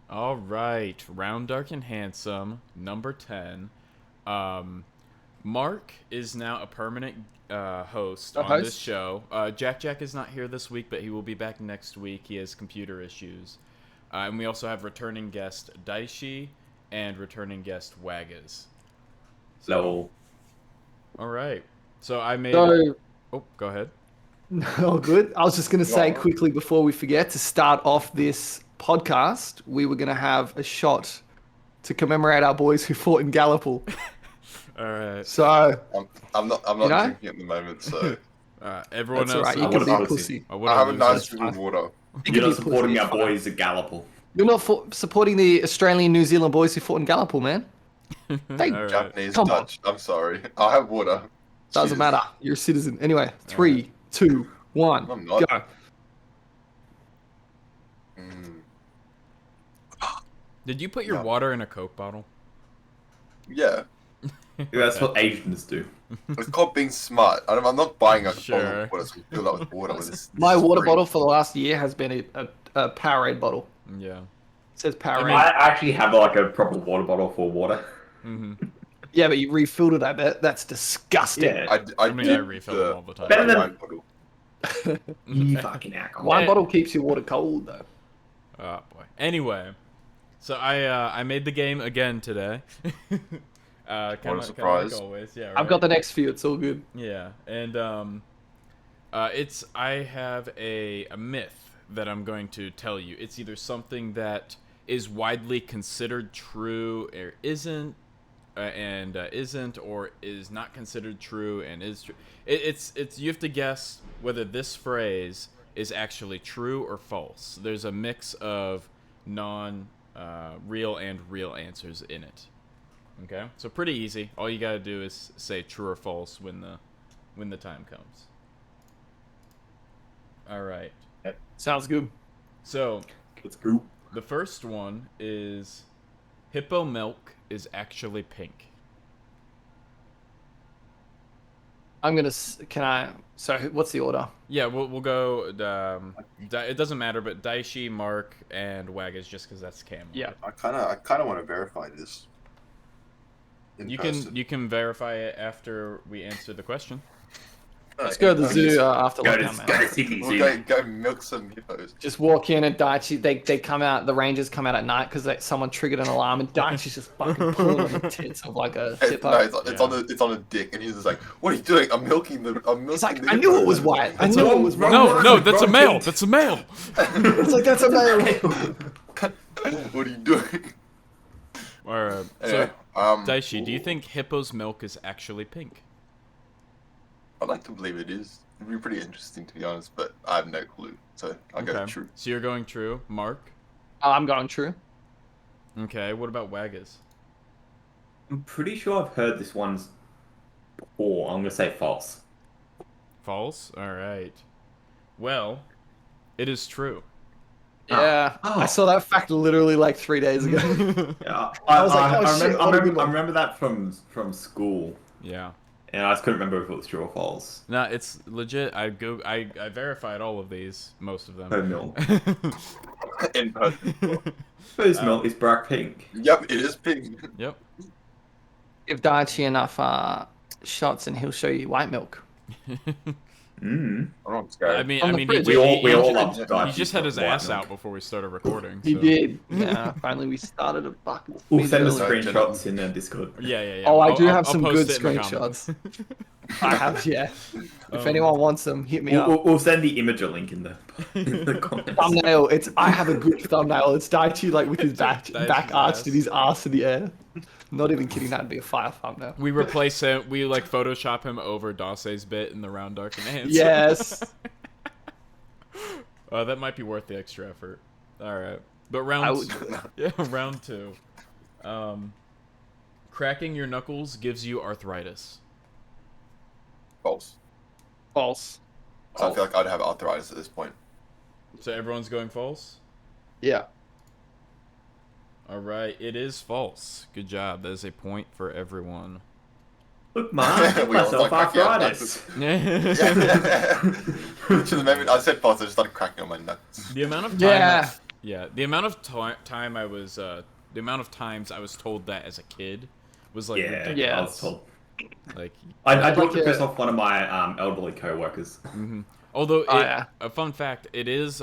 All right, Round Dark and Handsome, number 10. Mark is now a permanent host A on this host? show. Jack is not here this week, but he will be back next week. He has computer issues. And we also have returning guest Daishi and returning guest Waggas. Lol. All right. So I made. So, Oh, go ahead. oh, good. I was just going to say Right. quickly before we forget to start off this podcast, we were going to have a shot to commemorate our boys who fought in Gallipoli. All right. So, I'm not You know? drinking at the moment, so Everyone that's all else. right. You I can be a would've pussy. I have a nice That's drink of fine. water. You You're can not be a supporting pussy, our it's fine. boys at Gallipoli. You're not supporting the Australian New Zealand boys who fought in Gallipoli, man. They All right. Japanese, Come on. Dutch. I'm sorry. I have water. doesn't Cheers. matter. You're a citizen. Anyway, 3, 2, 1, I'm not. go. Mm, Did you put your No. water in a Coke bottle? yeah, That's what Asians do. it's called being smart. I'm not buying a bottle Sure. of water to fill up with water. This My is water free. bottle for the last year has been a Powerade bottle. Yeah. It says Powerade. mean- I actually have like a proper water bottle for water. Mm-hmm. Yeah, but you refilled it, I bet. That's disgusting. Yeah. I mean, I did refill the them all the time. Better than- wine bottle. You fucking alcohol. Wine Eh. bottle keeps your water cold, though. Oh boy. Anyway, so I made the game again today. Kind of surprise. like always. Yeah. I've got the next few. It's all good. Yeah, and I have a myth that I'm going to tell you. It's either something that is widely considered true or isn't, isn't, or is not considered true and is true. It's you have to guess whether this phrase is actually true or false. There's a mix of real and real answers in it. Okay, so pretty easy. All you gotta do is say true or false when the time comes. All right. Sounds good. So Let's go. the first one is hippo milk is actually pink. I'm gonna. Can I? So, what's the order? Yeah, we'll go. It doesn't matter, but Daishi, Mark, and Waggas just because that's Cam. Yeah. I kind of want to verify this. in You person. can verify it after we answer the question. Let's go to the I'm zoo just- after Go to, lockdown, go man. to Sydney We'll Zoo. go milk some hippos. Just walk in and Daichi, they come out, the rangers come out at night because someone triggered an alarm and Daichi's just fucking pulling on the tits of like a hippo. No, it's on a dick, and he's just like, "What are you doing? I'm milking the." He's like, the I knew hippo." it was white. I It's knew it wrong- was wrong white. No, that's a wrong male. kid. That's a male. It's like, that's a male. What are you doing? All right. Anyway, So, Daishi, do you think hippo's milk is actually pink? I'd like to believe it is. It'd be pretty interesting, to be honest, but I have no clue. So I'll go true. So you're going true, Mark. I'm going true. Okay. What about Waggas? I'm pretty sure I've heard this one's before. I'm gonna say false. False. All right. Well, it is true. Yeah, Oh. I saw that fact literally like 3 days ago. Yeah, I was like, oh, shit, what a good I one. remember that from school, Yeah. and I just couldn't remember if it was true or false. No, it's legit. I verified all of these, most of them. Her milk. In person. Whose milk is bright pink? Yep, it is pink. Yep. Give Daichi enough shots and he'll show you white milk. Mm. I'm not scared. I mean, On the fridge. We all love he Daichi just had his white ass milk. out before we started recording. He so- did. Yeah, finally we started a bucket. We'll send us early. screenshots in Discord. Yeah. Oh, I do I'll have some post good it in the comments. screenshots. I have, yeah. If Um, anyone wants them, hit me up. We'll send the imager link in the comments. Thumbnail. I have a good thumbnail. It's Daichi like with his back Daichi's arched ass. and his ass in the air. Not even kidding. That'd be a fire thumbnail. We replace him. We like Photoshop him over Dawsey's bit in the round dark and hands. Yes. That might be worth the extra effort. All right, but I round would. yeah, round two. Cracking your knuckles gives you arthritis. False. False. So I feel like I'd have arthritis at this point. So everyone's going false. Yeah. All right, it is false. Good job. That is a point for everyone. Look, man, I got We all myself start cracking our arthritis. Yeah. To the moment I said false, I just started cracking on my nuts. The amount of time Yeah. Yeah, the amount of time I was, the amount of times I was told that as a kid was like Yeah, ridiculous. Yeah. I was told. Like, I Like dropped to piss a- off one of my elderly co-workers. although Oh, yeah. a fun fact, it is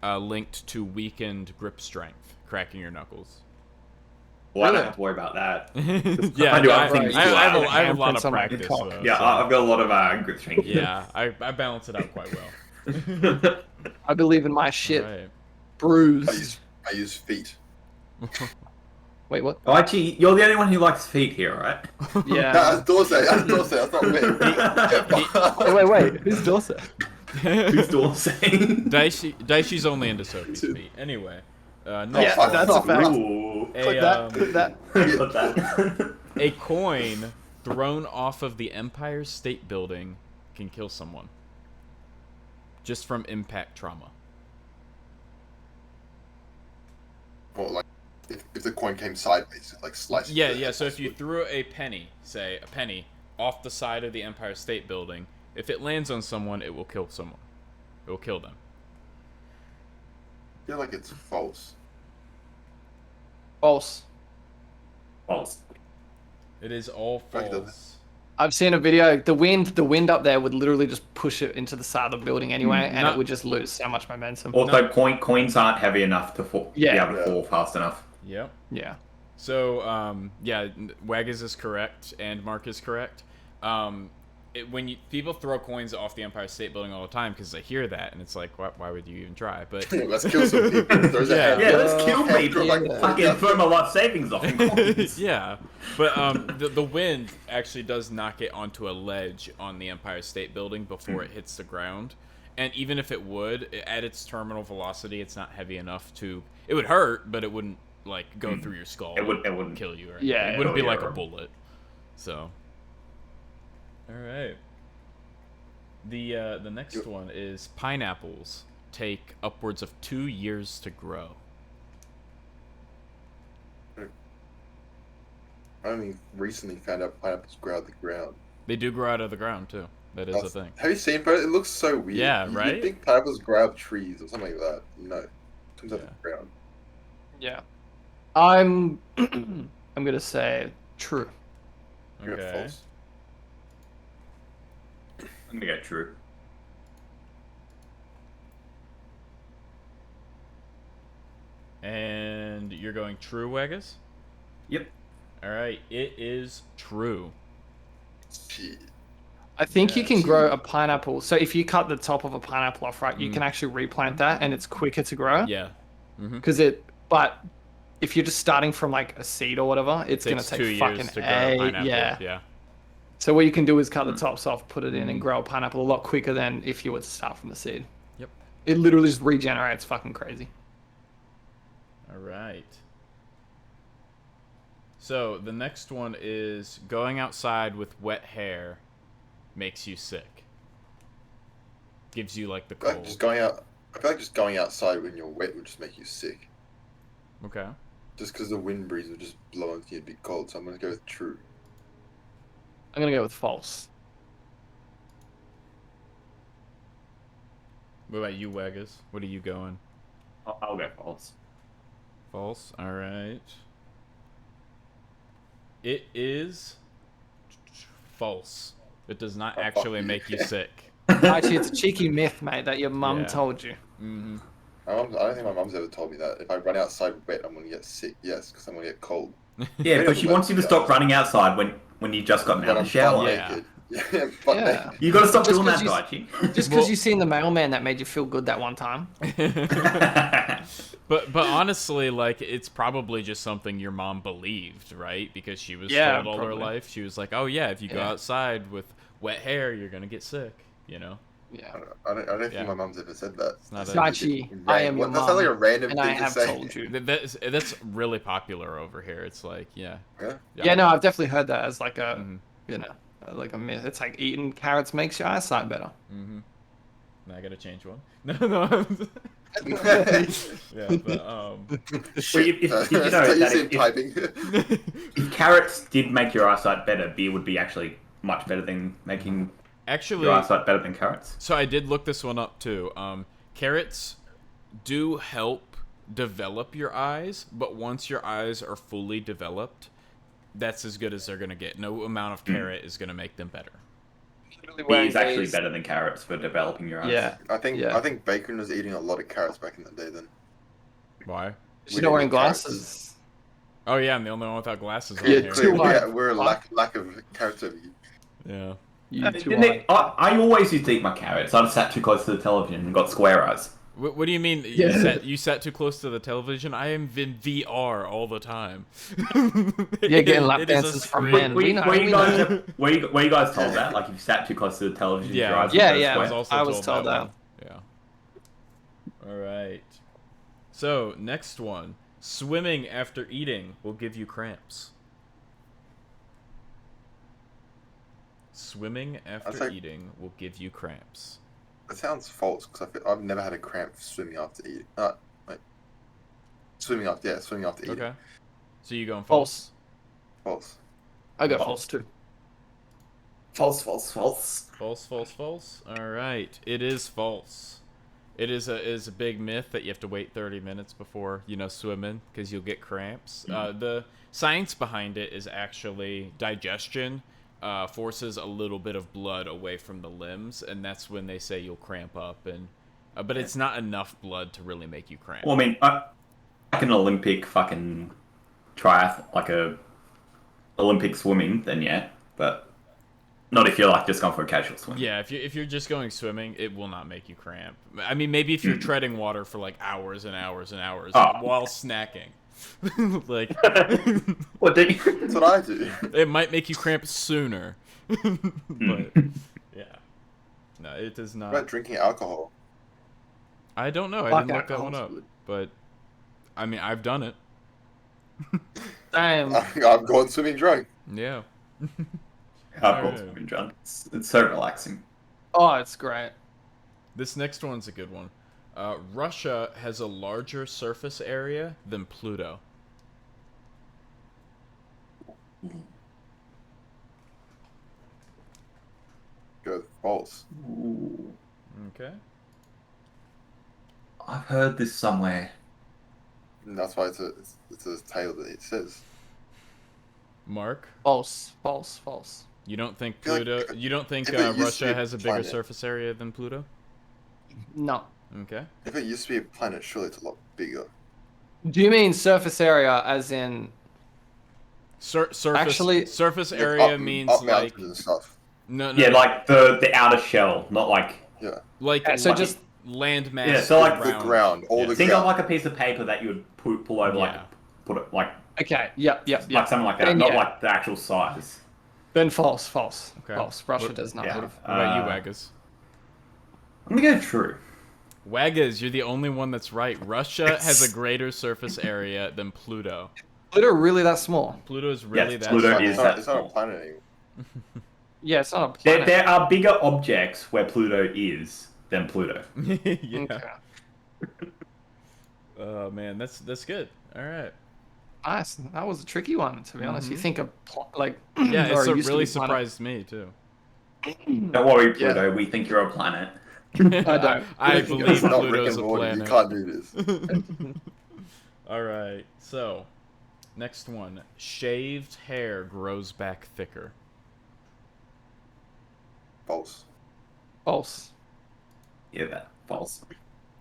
linked to weakened grip strength, cracking your knuckles. Well, I don't Really? have to worry about that. Yeah, I do I, other things I too. have a Handprints lot of on my practice. cock. Though, Yeah, so, I've got a lot of grip strength. yeah, I balance it out quite well. I believe in my shit. Right. Bruised. I use feet. Wait, what? Oh, actually, you're the only one who likes feet here, right? Yeah. That's Dorsey. That's Dorsey. That's not me. Wait. Who's Dorset? Who's Dorsey? Daishi's only into Sophie's feet. Anyway, Yeah, next fuck. that's a fact. Ooh. Click that. Click that. Put that. a coin thrown off of the Empire State Building can kill someone. Just from impact trauma. Well, like, if the coin came sideways, like slice. Yeah. So if you threw a penny, off the side of the Empire State Building, if it lands on someone, it will kill someone. It will kill them. I feel like it's false. False. False. It is all Right, doesn't it? false. I've seen a video. The wind up there would literally just push it into the side of the building anyway, and No. it would just lose so much momentum. Also, coins aren't heavy enough to be Yeah. able to fall fast enough. Yep. Yeah. So, Waggis is correct, and Mark is correct. When people throw coins off the Empire State Building all the time because they hear that, and it's like, why would you even try? But Let's kill some people. There's a Yeah. hand. Yeah, let's kill hand people. drop, Yeah. Fucking throw my life savings off in coins. yeah, but the wind actually does knock it onto a ledge on the Empire State Building before it hits the ground. And even if it would, at its terminal velocity, it's not heavy enough to. It would hurt, but it wouldn't like go through your skull. It wouldn't kill you. Or Yeah, anything. It wouldn't be yeah. like a bullet. So, all right. The next one is pineapples take upwards of 2 years to grow. I only recently found out pineapples grow out of the ground. They do grow out of the ground too. That is a thing. Have you seen pineapples? It looks so weird. Yeah, You'd right? think pineapples grow out of trees or something like that. No. It comes out of Yeah. the ground. Yeah. I'm gonna say true. You're Okay. false. I'm gonna go true. And you're going true, Waggis? Yep. All right, it is true. Shit. I think you Yeah, can so- grow a pineapple. So if you cut the top of a pineapple off, right, you can actually replant that, and it's quicker to grow. Yeah. Because but if you're just starting from like a seed or whatever, it's gonna Takes take 2 years fucking to grow a pineapple. yeah. Yeah. So what you can do is cut the tops off, put it in, and grow a pineapple a lot quicker than if you were to start from the seed. Yep. It literally just regenerates fucking crazy. All right. So the next one is going outside with wet hair makes you sick. Gives you like the Like cold. just going out. I feel like just going outside when you're wet would just make you sick. Okay. Just because the wind breeze would just blow into you and be cold. So I'm gonna go with true. I'm gonna go with false. What about you, Waggis? What are you going? I'll go false. False. All right. It is false. It does not Oh, fuck actually you. make you sick. Actually, it's a cheeky myth, mate, that your mum Yeah. told you. Mm-hmm. I don't think my mum's ever told me that. If I run outside wet, I'm gonna get sick. Yes, because I'm gonna get cold. Yeah, because she wants you to stop running outside when you just gotten out When of the shower. Yeah. naked. Yeah, butt Yeah. naked. You gotta stop Just doing that, 'cause Daichi. Just because you seen the mailman that made you feel good that one time. But honestly, like it's probably just something your mom believed, right? Because she was Yeah, told all her probably. life. She was like, "Oh yeah, if you go Yeah. outside with wet hair, you're gonna get sick." You know? Yeah. I don't think Yeah. my mum's ever said that. not That a- sounds Daichi, random. I am your That sounds like a mum, random And thing I to have say. told you. That's really popular over here. It's like, yeah. Yeah. Yeah, no, I've definitely heard that as like a, Mhm. you know, like a myth. It's like eating carrots makes your eyesight better. Mm-hmm. Now I gotta change one. No. Yeah, but Shit. if you know you that said if- typing. If carrots did make your eyesight better, beer would be actually much better than making actually, your eyesight better than carrots. so I did look this one up too. Carrots, do help develop your eyes, but once your eyes are fully developed, that's as good as they're gonna get. No amount of carrot is gonna make them better. Bee is actually better than carrots for developing your eyes. Yeah. I think Yeah. I think Bacon was eating a lot of carrots back in the day. Then Why? She's not wearing glasses. Oh yeah, I'm the only one without glasses on Yeah, here. too hard. yeah, we're a lack of carrots over you. Yeah. You two Didn't are. it, I always used to eat my carrots. I just sat too close to the television and got square eyes. What do you mean? Yeah. You sat too close to the television? I am in VR all the time. Yeah, getting lap It is a dances from screen. men. Were, We know, were you we guys know. were you guys told that? Like if you sat too close to the television, your Yeah, eyes would Yeah, go yeah. square? I was told that. one. Yeah. All right. So next one: swimming after eating will give you cramps. Swimming after like- eating will give you cramps. That sounds false because I've never had a cramp swimming after eating. Like swimming after eating. Okay. So you going False. False. I got False. false too. False, false, false. False, false, false. All right, it is false. It is a big myth that you have to wait 30 minutes before swimming because you'll get cramps. The science behind it is actually digestion forces a little bit of blood away from the limbs, and that's when they say you'll cramp up. And but it's not enough blood to really make you cramp. Well, I mean, like an Olympic fucking like a Olympic swimming, then yeah, but not if you're like just going for a casual swim. Yeah, if you're just going swimming, it will not make you cramp. I mean, maybe if you're treading water for like hours and hours and hours Oh. while snacking, like What did you? That's what I do. it might make you cramp sooner. But yeah, no, it does What about not. drinking alcohol? I don't know. I Fuck, didn't look that one alcohol's up, good. but I mean, I've done it. Damn. I've gone swimming drunk. Yeah. I've Alright. also been drunk. It's so relaxing. Oh, it's great. This next one's a good one. Russia has a larger surface area than Pluto. Good. False. Ooh. Okay. I've heard this somewhere. And that's why it's a tale that it says. Mark, False. False. False. you don't think feel like Pluto? You don't think if it used to Russia be has a a bigger planet. surface area than Pluto? No. Okay. If it used to be a planet, surely it's a lot bigger. Do you mean surface area as in? Surface Actually- surface Like, area up- means up like mountains and stuff. no Yeah, like the outer shell, not like. Yeah. like So like just land mass. Yeah, so like The ground. All Yeah. the Think ground. of like a piece of paper that you would pull over, like Yeah. put it like okay. Yep. like something like that, Then, not yeah. like the actual size. Then false. False. Okay. False. Russia What- does not yeah. have. What about you, Uh, Waggas? I'm gonna go true. Waggas, you're the only one that's right. Russia has a greater surface area than Pluto. Pluto really that small? Pluto is really Yes, that Pluto small. is It's not, that it's not a small. planet anymore. Yeah, it's not a There, planet. there are bigger objects where Pluto is than Pluto. Yeah. Okay. Oh man, that's good. All right. Nice. That was a tricky one, to be honest. You think of like Yeah, or it used to really be planet. surprised me too. Don't worry, Pluto. We think you're a planet. I don't. I It's believe not Rick Pluto's and a Morty. planet. You can't do this. All right. So, next one. Shaved hair grows back thicker. False. False. Yeah, that false.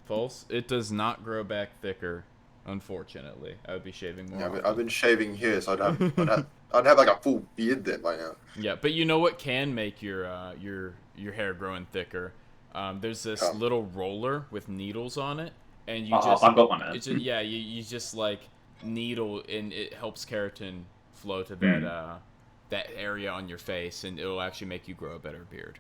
False. It does not grow back thicker. Unfortunately, I would be shaving more. Yeah, often. I've been shaving here, so I'd have like a full beard then by now. Yeah, but you know what can make your hair growing thicker? There's this Oh. little roller with needles on it, and you Oh, just I've got one. it's just, yeah, you just like needle, and it helps keratin flow to that that area on your face, and it'll actually make you grow a better beard.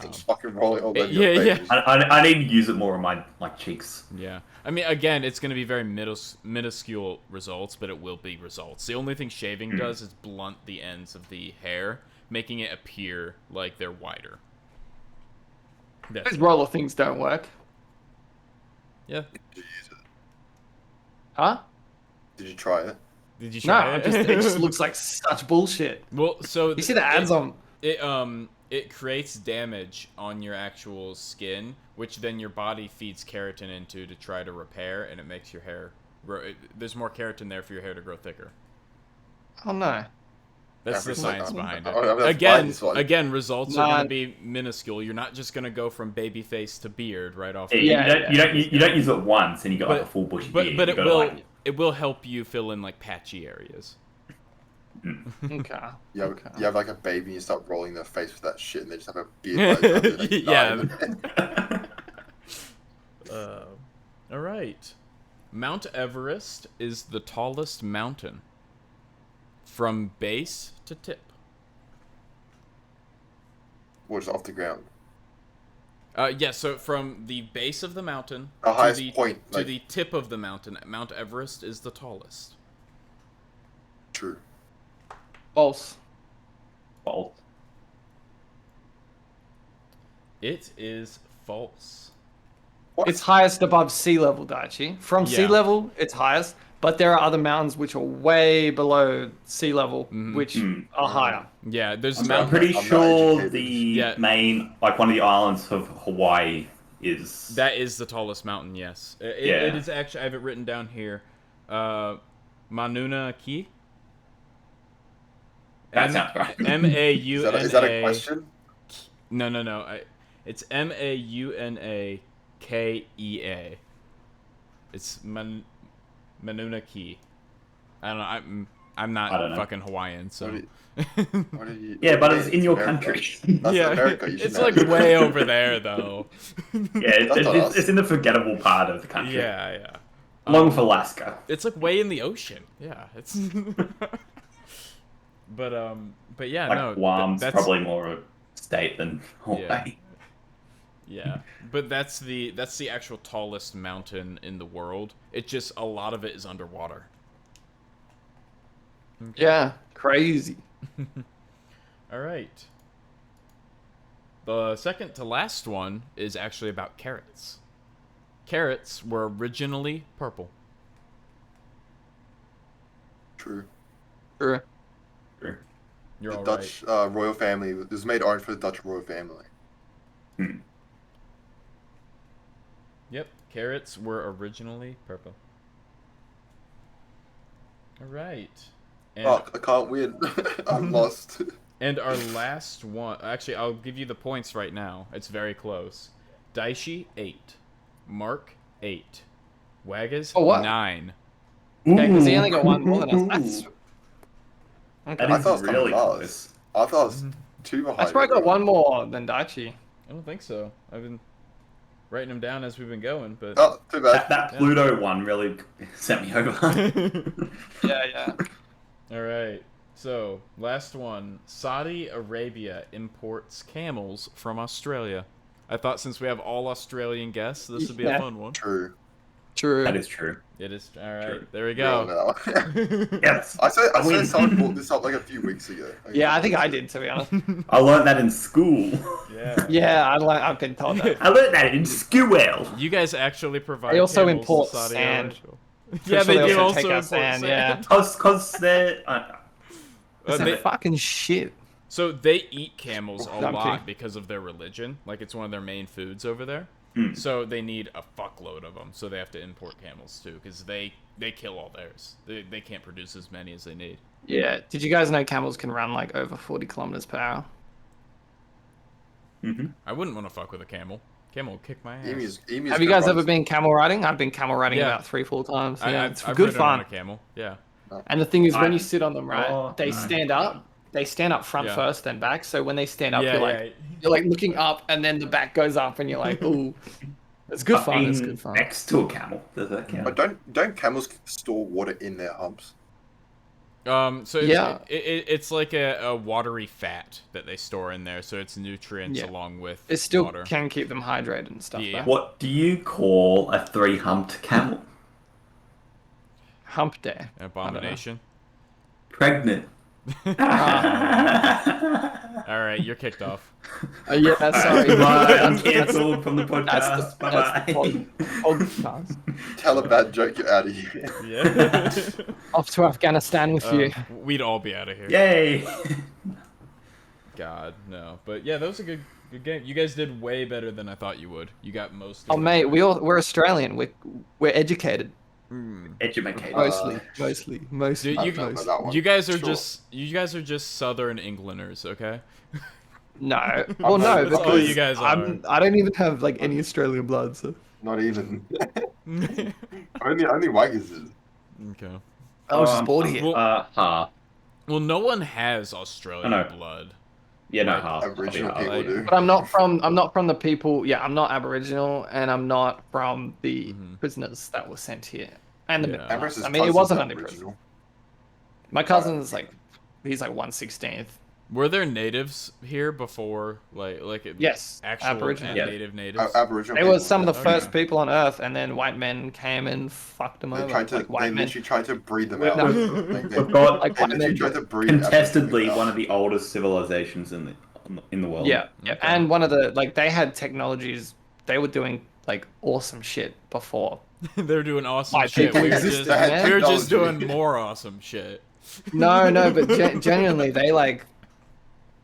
Just fucking roll it all over yeah, your yeah. face. I need to use it more on my like cheeks. Yeah, I mean, again, it's going to be very minuscule results, but it will be results. The only thing shaving does is blunt the ends of the hair, making it appear like they're wider. That's Those roller things don't work. yeah. Huh? Did you try it? Did you No, try it just looks like such bullshit. well, so You see the ads on. it creates damage on your actual skin, which then your body feeds keratin into to try to repair, and it makes your hair grow. There's more keratin there for your hair to grow thicker. Oh no. That's the Every science time. behind I'm gonna it. find this one. Again, results are Nah. going to be minuscule. You're not just going to go from baby face to beard right off. Yeah, Yeah, you don't use it once and you got like a full bushy beard. But You it gotta, will like, it will help you fill in like patchy areas. Okay. You have like a baby and you start rolling their face with that shit and they just have a beard. By the time they're, like, Yeah. 9. All right. Mount Everest is the tallest mountain from base to tip. Or just off the ground. Yeah, so from the base of the mountain The to highest the point, to like- the tip of the mountain, Mount Everest is the tallest. True. False. False. It is false. What? It's highest above sea level, Daichi. From sea Yeah. level, it's highest, but there are other mountains which are way below sea level, which are higher. Yeah, there's I'm mountain. pretty I'm not sure educated. the Yeah. main, like one of the islands of Hawaii is. That is the tallest mountain. Yes, it Yeah. is actually. I have it written down here. Mauna Kea. That sounds right. M-A-U-N-A. Is that a question? No. It's Mauna Kea. It's Mauna Kea. I don't know. I'm I don't not know. fucking Hawaiian, so. What are you, Yeah, but it's in your America. country. That's Yeah, America. You should it's know. like way over there though. Yeah, That's not us. it's in the forgettable part of the country. Yeah. Along with Alaska. It's like way in the ocean. Yeah, it's. But yeah, Like no. Guam's that's probably more a state than Hawaii. Yeah, but that's the actual tallest mountain in the world. It just a lot of it is underwater. Yeah, crazy. All right. The second to last one is actually about carrots. Carrots were originally purple. True. True. Sure. You're The all Dutch royal family. It was made orange for the Dutch royal family. right. Yep, carrots were originally purple. All right. And, Fuck, I can't win. I'm lost. and our last one, actually, I'll give you the points right now. It's very close. Daishi 8, Mark 8, Wagas Oh, what? 9. Okay, because he only got one more than us. That's, That okay. I is thought it was really coming close. close. I thought it was two behind. That's probably got one more than Daichi. I don't think so. I've been writing them down as we've been going, but Oh, too bad. That Pluto one really sent me over. Yeah. all right. So last one: Saudi Arabia imports camels from Australia. I thought since we have all Australian guests, this would be a Yeah. fun one. True. True. That is true. It is. All right. True. There we We all go. know. Yes. I said win. someone brought this up like a few weeks ago. Yeah, I think I did, to be honest. I learned that in school. Yeah. Yeah, I've been told that. I learned that in school. You guys actually provide. They also camels to import Saudi sand. Arabia. Pretty Yeah, sure they do also also take our import sand, sand. yeah. Cause they're. Uh, they- Fucking shit. So they eat camels a I'm lot kidding. because of their religion. Like it's one of their main foods over there. Hmm. So they need a fuckload of them. So they have to import camels too, because they kill all theirs. They can't produce as many as they need. Yeah. Did you guys know camels can run like over 40 kilometers per hour? Mm-hmm. I wouldn't want to fuck with a camel. Camel will kick my ass. Emus Have you guys ever been camel riding? I've been camel riding Yeah. about 3-4 times. Yeah, it's I've good ridden on fun. a camel. Yeah. And the thing is, when I- you sit on them, right, Oh, they no. stand up. They stand up front Yeah. first, then back. So when they stand up, Yeah, you're like looking up, and then the back goes up, and you're like, ooh, it's good fun. It's good fun. Next to a camel. Does that count? But don't camels store water in their humps? So it's, Yeah. it's like a watery fat that they store in there, so it's nutrients Yeah. along with It still water. can keep them hydrated and stuff. Yeah. though. What do you call a three-humped camel? Hump day. Abomination. Pregnant. All right, you're kicked off. Yeah, sorry. Bye. I'm That's- cancelled from the That's podcast. the, that's the Bye-bye. podcast. Tell a bad joke, you're out of here. Yeah. Off to Afghanistan with you. We'd all be out of here. Yay! God, no. But yeah, that was a good game. You guys did way better than I thought you would. You got most. Of Oh, them mate, right. we're Australian. We're educated. Educated. Mostly. Dude, I don't know about that one. you guys are Sure. just Southern Englanders, okay? No. Well, no, That's all because you guys are. I don't even have like any Australian blood. So Not even. only Waggers is. Okay. I was just bored here. Half. Well, no one has Australian I know. blood. Yeah, no, Like, half. Aboriginal Probably people half. do. But I'm not from the people. Yeah, I'm not Aboriginal, and I'm not from the prisoners that were sent here. And the Yeah. middle Ambrose' class. I mean, it cousin's wasn't only prison. Aboriginal. My cousin's like, he's like 1/16th. Were there natives here before, like Yes, actual Aboriginal. Yeah. native natives? Aboriginal. They were people, some of the Okay. first people on Earth, and then white men came and fucked them They over. tried to. like They white men. literally tried to breed them No. out. Like, We've got Like they white literally men. tried to breed contestedly Aboriginal one out. of the oldest civilizations in the world. Yeah, yeah, Okay. and one of the like they had technologies. They were doing like awesome shit before. They're doing awesome White shit. people We were existed, just, man. we were just Technology. doing more awesome shit. No, but genuinely, they like.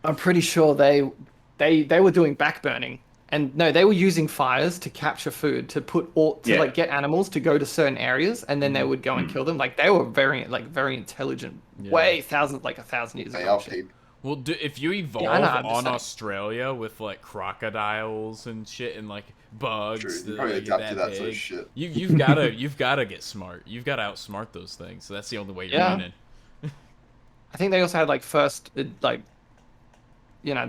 I'm pretty sure they were doing backburning, and no, they were using fires to capture food to Yeah. like get animals to go to certain areas, and then they would go and kill them. Like they were very intelligent, Yeah. way 1,000 years They ago. are shit. people. Well, if you evolve I know, I'm just on saying. Australia with like crocodiles and shit and like bugs, True. that, You probably like, adapt to that sort of big, shit. you've gotta get smart. You've gotta outsmart those things. So that's the only way you're Yeah. winning. I think they also had like first like, you know,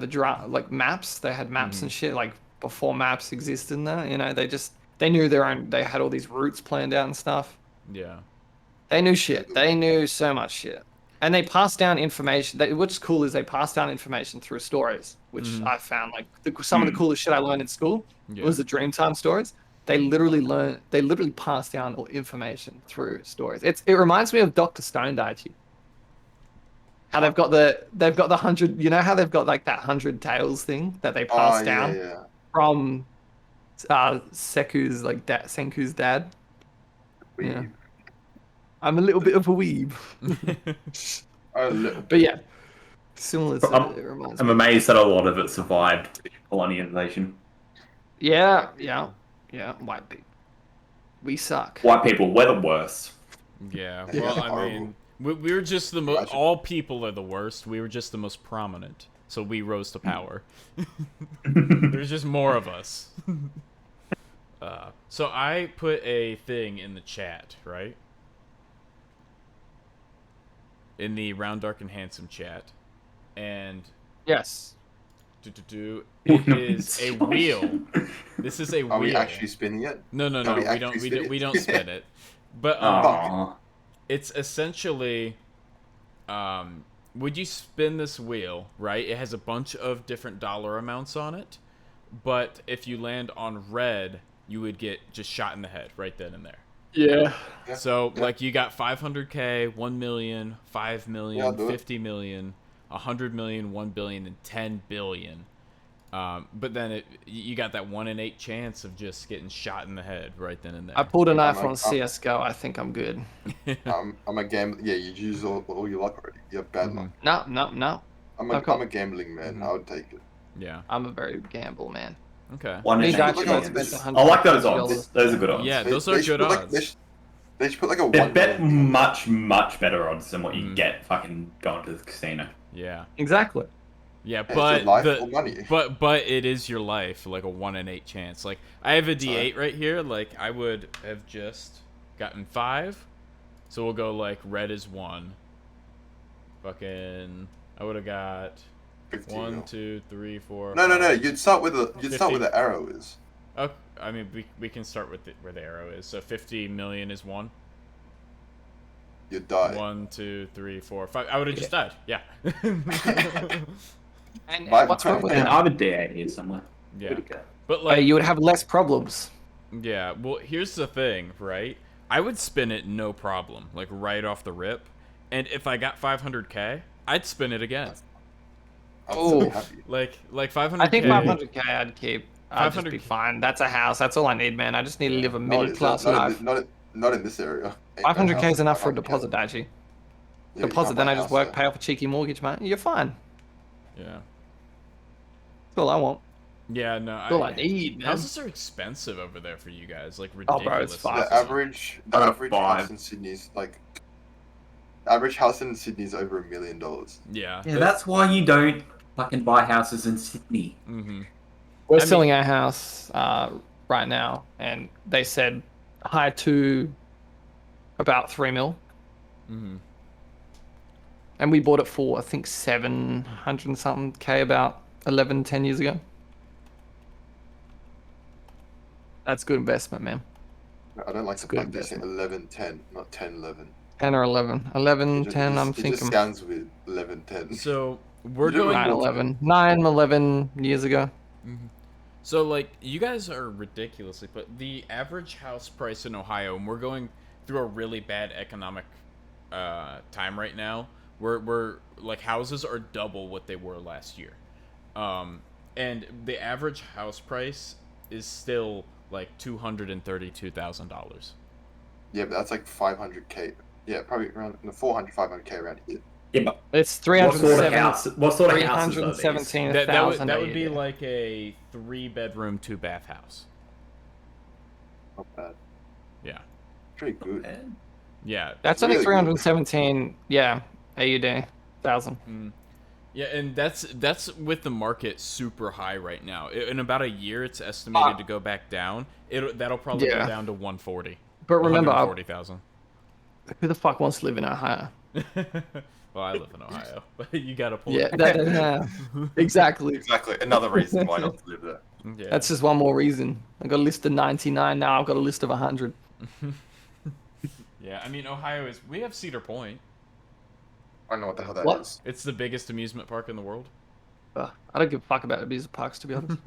like maps. They had maps and shit like before maps existed. There, you know, they knew their own. They had all these routes planned out and stuff. Yeah. They knew shit. They knew so much shit. And they passed down information. What's cool is they passed down information through stories, which I found like some of the coolest shit I learned in school Yeah. was the Dreamtime stories. They literally passed down all information through stories. It reminds me of Dr. Stone Daichi. How they've got the 100. You know how they've got like that 100 tales thing that they passed down Yeah. from Senku's dad. Yeah. I'm a little bit of a weeb. A little. But yeah, similar to it reminds I'm me. amazed that a lot of it survived colonization. Yeah, white people. We suck. White people, we're the worst. Yeah. Yeah, Well, I horrible. mean, we were just the most. Imagine. All people are the worst. We were just the most prominent, so we rose to power. There's just more of us. So I put a thing in the chat, right? In the Round Dark and Handsome chat, and Yes. it is a wheel. This is a Are we wheel. actually spinning it? No, Are we we don't. actually We spinning don't it? spin it. But Aww. it's essentially, would you spin this wheel, right? It has a bunch of different dollar amounts on it, but if you land on red, you would get just shot in the head right then and there. Yeah. Yeah. So, Yeah. like, you got 500K, 1 million, 5 million, Yeah, do it. 50 million, 100 million, 1 billion, and 10 billion. But then you got that 1 in 8 chance of just getting shot in the head right then and there. I pulled a knife I'm- on CS:GO. I think I'm good. I'm a gambler. Yeah, you use all your luck already. You have bad luck. No. Okay. I'm a gambling man. I would take it. Yeah. I'm a very gamble man. Okay. One Me in and eight Daichi both chance. spent I like those $150. odds. Those are good odds. Yeah, They- those they are should good put, like, odds. they should put like a They're 1 bet million. much better odds than what you get fucking going to the casino. Yeah. Exactly. Yeah, It's but your life or money. but it is your life, like a 1 in 8 chance. Like I have a D8 right here. Like I would have just gotten 5, so we'll go like red is 1. Fucking, I would have got 50 1, mil. 2, 3, 4. No. 5. You'd start with the 50. where the arrow is. Oh, I mean we can start with where the arrow is. So 50 million is 1. You'd die. 1, 2, 3, 4, 5. I would have just died. Yeah. And My- what's wrong with And that? I have a D8 here somewhere. Yeah. Where'd it go? But like You would have less problems. Yeah, well, here's the thing, right? I would spin it no problem, like right off the rip. And if I got 500K, I'd spin it again. I'm so Oh. happy. Like 500K. I think 500K I'd keep. I'd just 500 be fine. That's a house. That's all I need, man. I just need to live a No, middle it's class not, life. not in this area. 500K is enough for a deposit, Daichi. Yeah, you Deposit, can't then buy I a just house work, there. pay off a cheeky mortgage, man. You're fine. Yeah. That's all I want. Yeah, no, That's all I need, man. houses are expensive over there for you guys, like Oh, ridiculous. bro, it's fine. The average Five. house in Sydney's like. Average house in Sydney is over $1 million. Yeah. Yeah, that's why you don't fucking buy houses in Sydney. Mm-hmm. We're I selling our house right now, and they said high to about 3 mil, Mm-hmm. and we bought it for I think 700 and something K about 10 years ago. That's good investment, man. I don't like the good fact they say investment. 11, 10, not 10, 11. 10 or 11. 11, 10, I'm It just thinking sounds weird. 11, 10. So we're You don't going. 9, 11. 9, 11 years ago. So like you guys are ridiculously, but the average house price in Ohio, and we're going through a really bad economic time right now. We're like houses are double what they were last year, and the average house price is still like $232,000. Yeah, but that's like 500K. Yeah, probably around 400, 500K around here. Yeah, but It's what sort of 307 house? What sort of houses are these? 317,000. That would be a year. like a 3-bedroom, 2-bath house. Not bad. Yeah, Pretty good. yeah. That's really only good. 317, yeah, AUD, thousand. Yeah, and that's with the market super high right now. In about a year, it's estimated to go back down. That'll probably go Yeah. down to 140. But remember, 140,000. who the fuck wants to live in Ohio? Well, I live in Ohio, but you got to pull. Yeah, it. exactly. Exactly. Another reason why not to live there. Yeah. That's just one more reason. I got a list of 99 now. I've got a list of 100. Yeah, I mean Ohio is. We have Cedar Point. I don't know what the hell that is. What? It's the biggest amusement park in the world. I don't give a fuck about amusement parks, to be honest.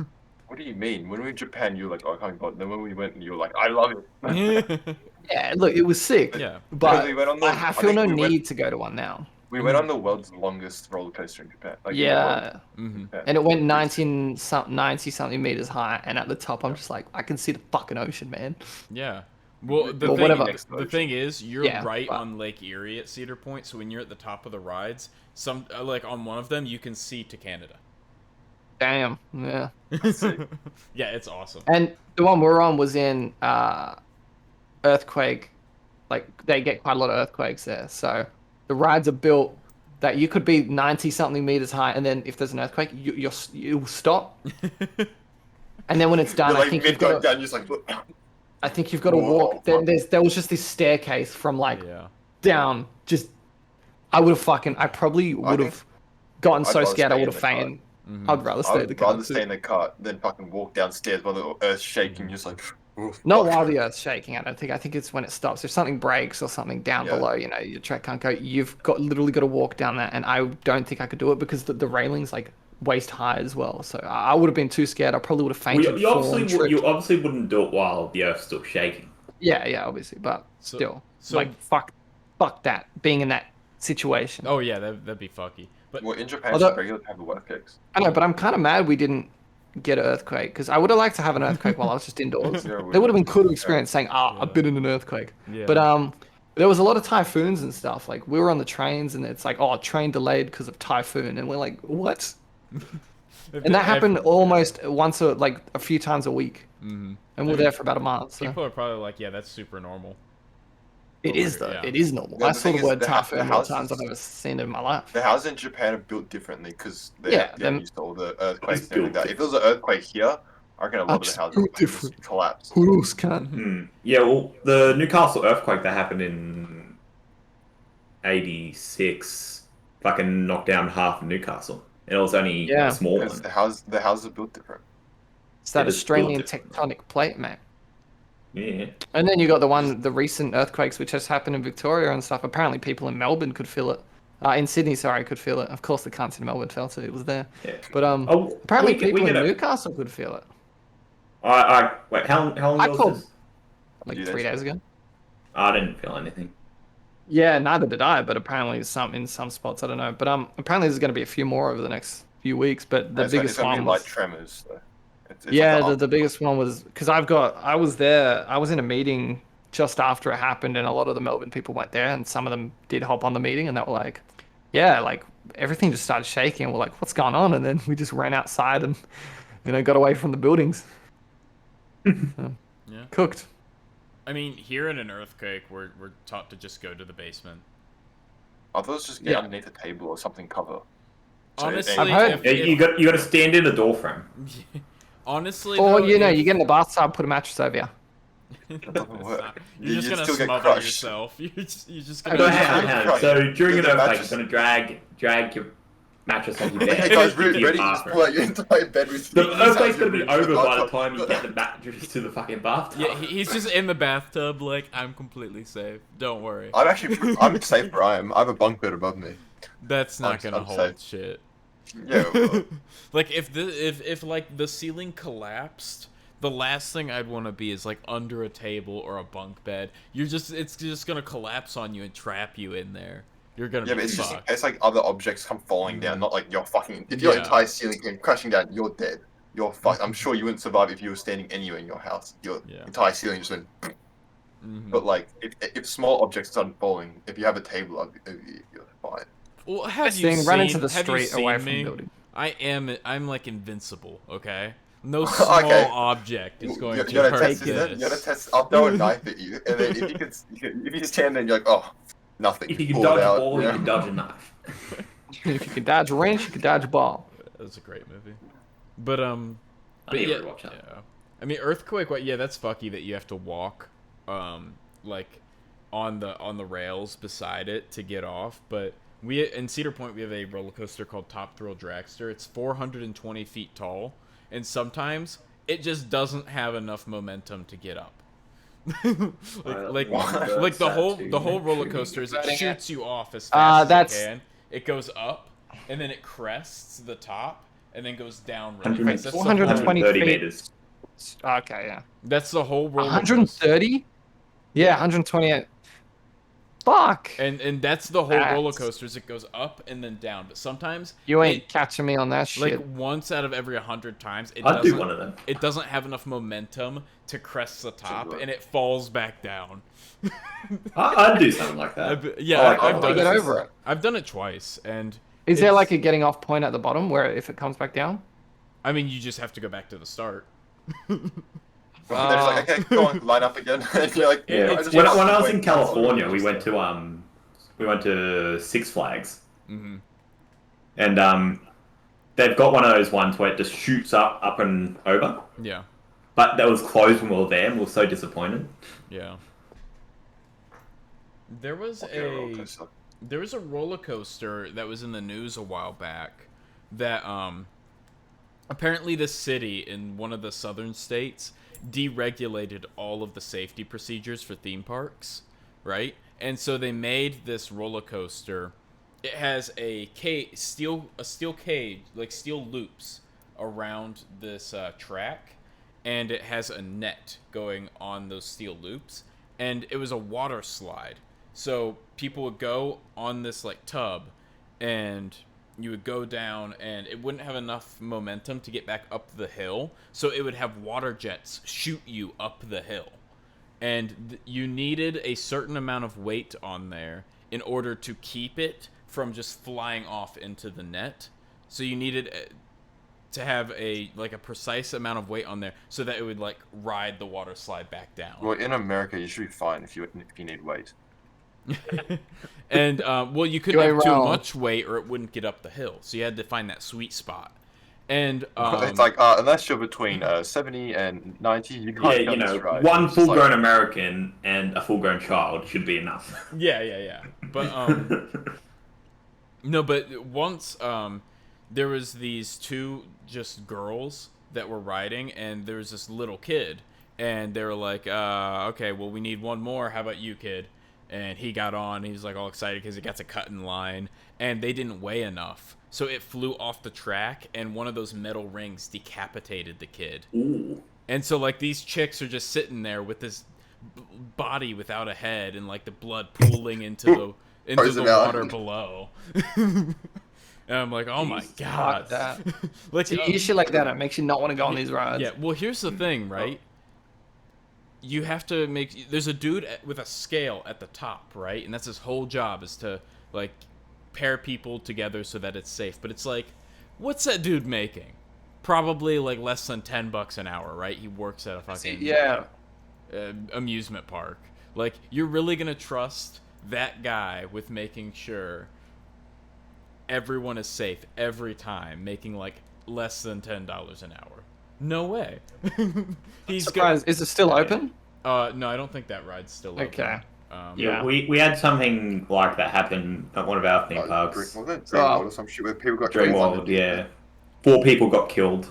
What do you mean? When we were in Japan, you were like, oh, I can't go. Then when we went, you were like, I love it. Yeah, look, it was sick. Yeah. But we went on the- I I feel think no we went- need to go to one now. We went on the world's longest roller coaster in Japan. Like, in the Yeah. Mhm. world. And it went 90 something meters high, and at the top, I'm just like, I can see the fucking ocean, man. Yeah. Well, the Well, thing, whatever. the thing is, you're Yeah, right but- on Lake Erie at Cedar Point, so when you're at the top of the rides, some like on one of them, you can see to Canada. Damn. Yeah. Yeah, it's awesome. And the one we're on was in earthquake. Like they get quite a lot of earthquakes there, so the rides are built that you could be 90 something meters high, and then if there's an earthquake, you'll stop. And then when it's done, You're I like think mid you've got down, just like, look. I think you've got to Whoa, walk. There fuck. was just this staircase from like Yeah. down. Just I would have fucking. I probably would think have gotten I'd so rather scared I stay would in have the car. fainted. Mhm. I'd rather I stay in the would car. rather stay in the car than fucking walk downstairs while the earth's shaking. Just like, oof, Not fuck. while the earth's shaking. I don't think. I think it's when it stops. If something breaks or something down Yeah. below, your track can't go. You've got literally got to walk down that, and I don't think I could do it because the railing's like waist high as well. So I would have been too scared. I probably would have Well, fainted. you fallen, tripped. you obviously wouldn't do it while the Earth's still shaking. Yeah, obviously, but So- still, so- like fuck that. Being in that situation. Oh yeah, that'd be fucky. But Well, in Japan, Although- it's regular to have the earthquakes. I know, but I'm kind of mad we didn't get an earthquake because I would have liked to have an earthquake while I was just indoors. Yeah, They would have been cool to experience saying, I've been in an earthquake. Yeah. But there was a lot of typhoons and stuff. Like we were on the trains and it's like, oh, train delayed because of typhoon, and we're like, what? And that happened almost once or like a few times a week, Mhm. and we're there for about a month. So. People are probably like, yeah, that's super normal. It is though. Yeah. It is normal. Yeah, I the saw thing the is, word the typhoon more houses- times I've ever seen it in my life. The houses in Japan are built differently because they're Yeah, getting them- used to all the earthquakes It's and everything like built that. If there was an earthquake here, I reckon a lot of the houses would just different. collapse. Who else can? Hmm. Yeah, well, the Newcastle earthquake that happened in '86 fucking knocked down half of Newcastle. And it was only Yeah. a small Because one. the houses are built different. It's that It is Australian built different. tectonic plate, mate. Yeah. And then you got the recent earthquakes which has happened in Victoria and stuff. Apparently, people in Melbourne could feel it. In Sydney, sorry, could feel it. Of course, the cunts in Melbourne felt it. It was there. Yeah. But Oh, apparently, we get people in a- Newcastle could feel it. Wait, how long I ago called- was this? Like Yeah, 3 days ago. I didn't feel anything. Yeah, neither did I. But apparently, in some spots, I don't know. But apparently, there's going to be a few more over the next few weeks. But the It's biggest gonna be one light was. tremors. So it's Yeah, like the biggest one was because I was there. I was in a meeting just after it happened, and a lot of the Melbourne people went there, and some of them did hop on the meeting, and they were like, yeah, like everything just started shaking. We're like, what's going on? And then we just ran outside and, got away from the buildings. Yeah. Cooked. I mean, here in an earthquake, we're taught to just go to the basement. I thought it was just get Yeah. underneath a table or something cover. Honestly, I've heard- Yeah, you got to stand in the door frame. honestly, Or, though, you get in the bathtub, put a mattress over you. doesn't work. You're just You'd gonna still get smother crushed. yourself. You're just I gonna. don't Hang on, hang on. So during an The earthquake, mattress- it's going to drag your mattress off your bed. Hey guys, to ready? your Just bathroom. pull out your entire bed with The you. earthquake's going to be over by the time you get the mattress to the fucking bathtub. Yeah, he's just in the bathtub, like I'm completely safe. Don't worry. I'm safe where I am. I have a bunk bed above me. That's not gonna I'm hold safe. shit. Yeah. Well, Like if like the ceiling collapsed, the last thing I'd want to be is like under a table or a bunk bed. It's just gonna collapse on you and trap you in there. You're gonna yeah, be but it's just fucked. it's like other objects come falling down, not like you're fucking. If your Yeah. entire ceiling came crashing down, you're dead. You're fucked. I'm sure you wouldn't survive if you were standing anywhere in your house. Your Yeah. entire ceiling just went. Mhm. But like, if small objects started falling, if you have a table, you're fine. Well, have Best you thing, seen? run into the have you street away seen from me? the building. I'm like invincible. Okay. No small Okay. object is going You're to gonna hurt test this. it. You're gonna test. I'll throw a knife at you, and then if you just stand there, and you're like, oh, nothing. If you can Pull dodge it out, a ball, yeah. you can dodge a knife. If you can dodge a wrench, you can dodge a ball. That was a great movie. But I need yeah, to rewatch that. yeah. I mean, earthquake. What? Yeah, that's fucky that you have to walk, like, on the rails beside it to get off. But we in Cedar Point we have a roller coaster called Top Thrill Dragster. It's 420 feet tall, and sometimes it just doesn't have enough momentum to get up. like What? the whole Sad the too. whole roller coaster is it Exciting. shoots you off as fast as that's- it can. It goes up, and then it crests the top, and then goes down really 100 fast. That's the 420 whole- 130 feet. meters. Okay, yeah. That's the whole roller coaster. 130? Yeah, 128. Fuck! And that's the whole That's- roller coaster. Is it goes up and then down, but sometimes You ain't it- catching me on that shit. like once out of every 100 times, it I'd do doesn't. one of them. It doesn't have enough momentum to crest the top, work. and it falls back down. I'd do something like that. Yeah, I like I've that. done Get it. over it. I've done it twice, and Is there it's- like a getting off point at the bottom where if it comes back down? I mean, you just have to go back to the start. They're just like, okay, go on, line up again. And you're like, Yeah, I just when want I was to in wait. California, we went to Six Flags, Mm-hmm. and they've got one of those ones where it just shoots up and over. Yeah, But that was closed when we were there, and we were so disappointed. yeah. There was Okay, roller a coaster. there was a roller coaster that was in the news a while back that apparently the city in one of the southern states deregulated all of the safety procedures for theme parks, right? And so they made this roller coaster. It has a steel cage, like steel loops around this track, and it has a net going on those steel loops, and it was a water slide. So people would go on this like tub, and you would go down, and it wouldn't have enough momentum to get back up the hill, so it would have water jets shoot you up the hill. And you needed a certain amount of weight on there in order to keep it from just flying off into the net. So you needed to have a precise amount of weight on there so that it would like ride the water slide back down. Well, in America, you should be fine if you need weight. And well, you couldn't You ain't have too wrong. much weight or it wouldn't get up the hill. So you had to find that sweet spot. And It's like unless you're between 70 and 90, you can't Yeah, get you know, this ride. one It's just full-grown like- American and a full-grown child should be enough. yeah. But no, but once there was these two just girls that were riding, and there was this little kid, and they were like, okay, well, we need one more. How about you, kid? And he got on. He was like all excited because he got to cut in line, and they didn't weigh enough, so it flew off the track, and one of those metal rings decapitated the kid. Ooh. And so like these chicks are just sitting there with this body without a head, and like the blood pooling into the Frozen out. water below. And I'm like, oh my Jesus, god. fuck that. Like, See, you shit like that, it makes you not want to go on these rides. yeah, well, here's the thing, right? You have to make. There's a dude with a scale at the top, right? And that's his whole job is to, like, pair people together so that it's safe. But it's like, what's that dude making? Probably like less than $10 an hour, right? He works at a fucking Yeah. amusement park. Like, you're really gonna trust that guy with making sure everyone is safe every time, making like less than $10 an hour? No way. He's Surprised. Is it still open? No, I don't think that ride's still open. Okay. Yeah, we had something like that happen at one of our theme Like, parks. wasn't it Dreamworld or some shit where people got Dreamworld, yeah. 4 people got killed.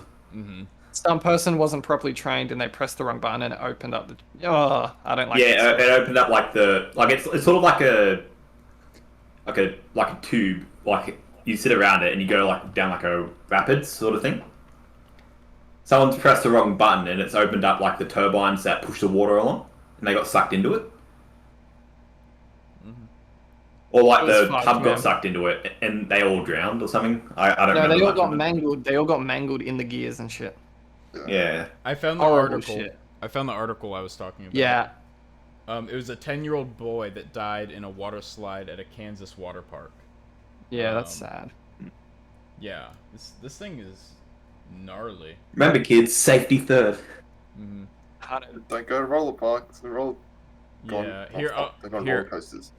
Some person wasn't properly trained and they pressed the wrong button and it opened up the. Oh, I don't like. Yeah, it. it opened up like it's sort of like a tube. Like you sit around it and you go like down like a rapids sort of thing. Someone's pressed the wrong button and it's opened up like the turbines that push the water along, and they got sucked into it. Or like It was the fucked, hub man. got sucked into it and they all drowned or something. I don't No, remember they all much got of it. mangled. They all got mangled in the gears and shit. Yeah. I found the Horrible article. shit. I found the article I was talking about. Yeah. It was a 10-year-old boy that died in a water slide at a Kansas water park. Yeah, that's Um, sad. Yeah, this thing is gnarly. Remember, kids, safety third. Don't go to roller parks. The roller. Yeah, Gone. here, They've gone roller here, coasters.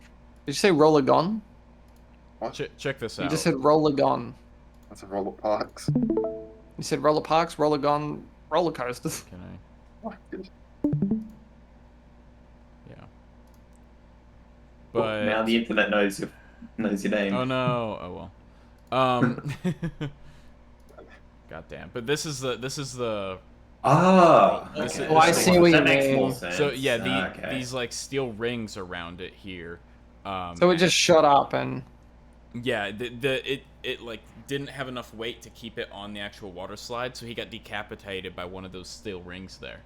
Did you say roller gone? check this You out. just said roller gone. That's a roller parks. You said roller parks, roller gone, roller coasters. Can I? What? Yeah. But Now the internet knows your name. oh no, oh well. Goddamn. But this is the Ah, This okay. is- Oh, I see what you That makes mean. more sense. so yeah Okay. these like steel rings around it here. So it just shut up and. Yeah, it like didn't have enough weight to keep it on the actual water slide, so he got decapitated by one of those steel rings there.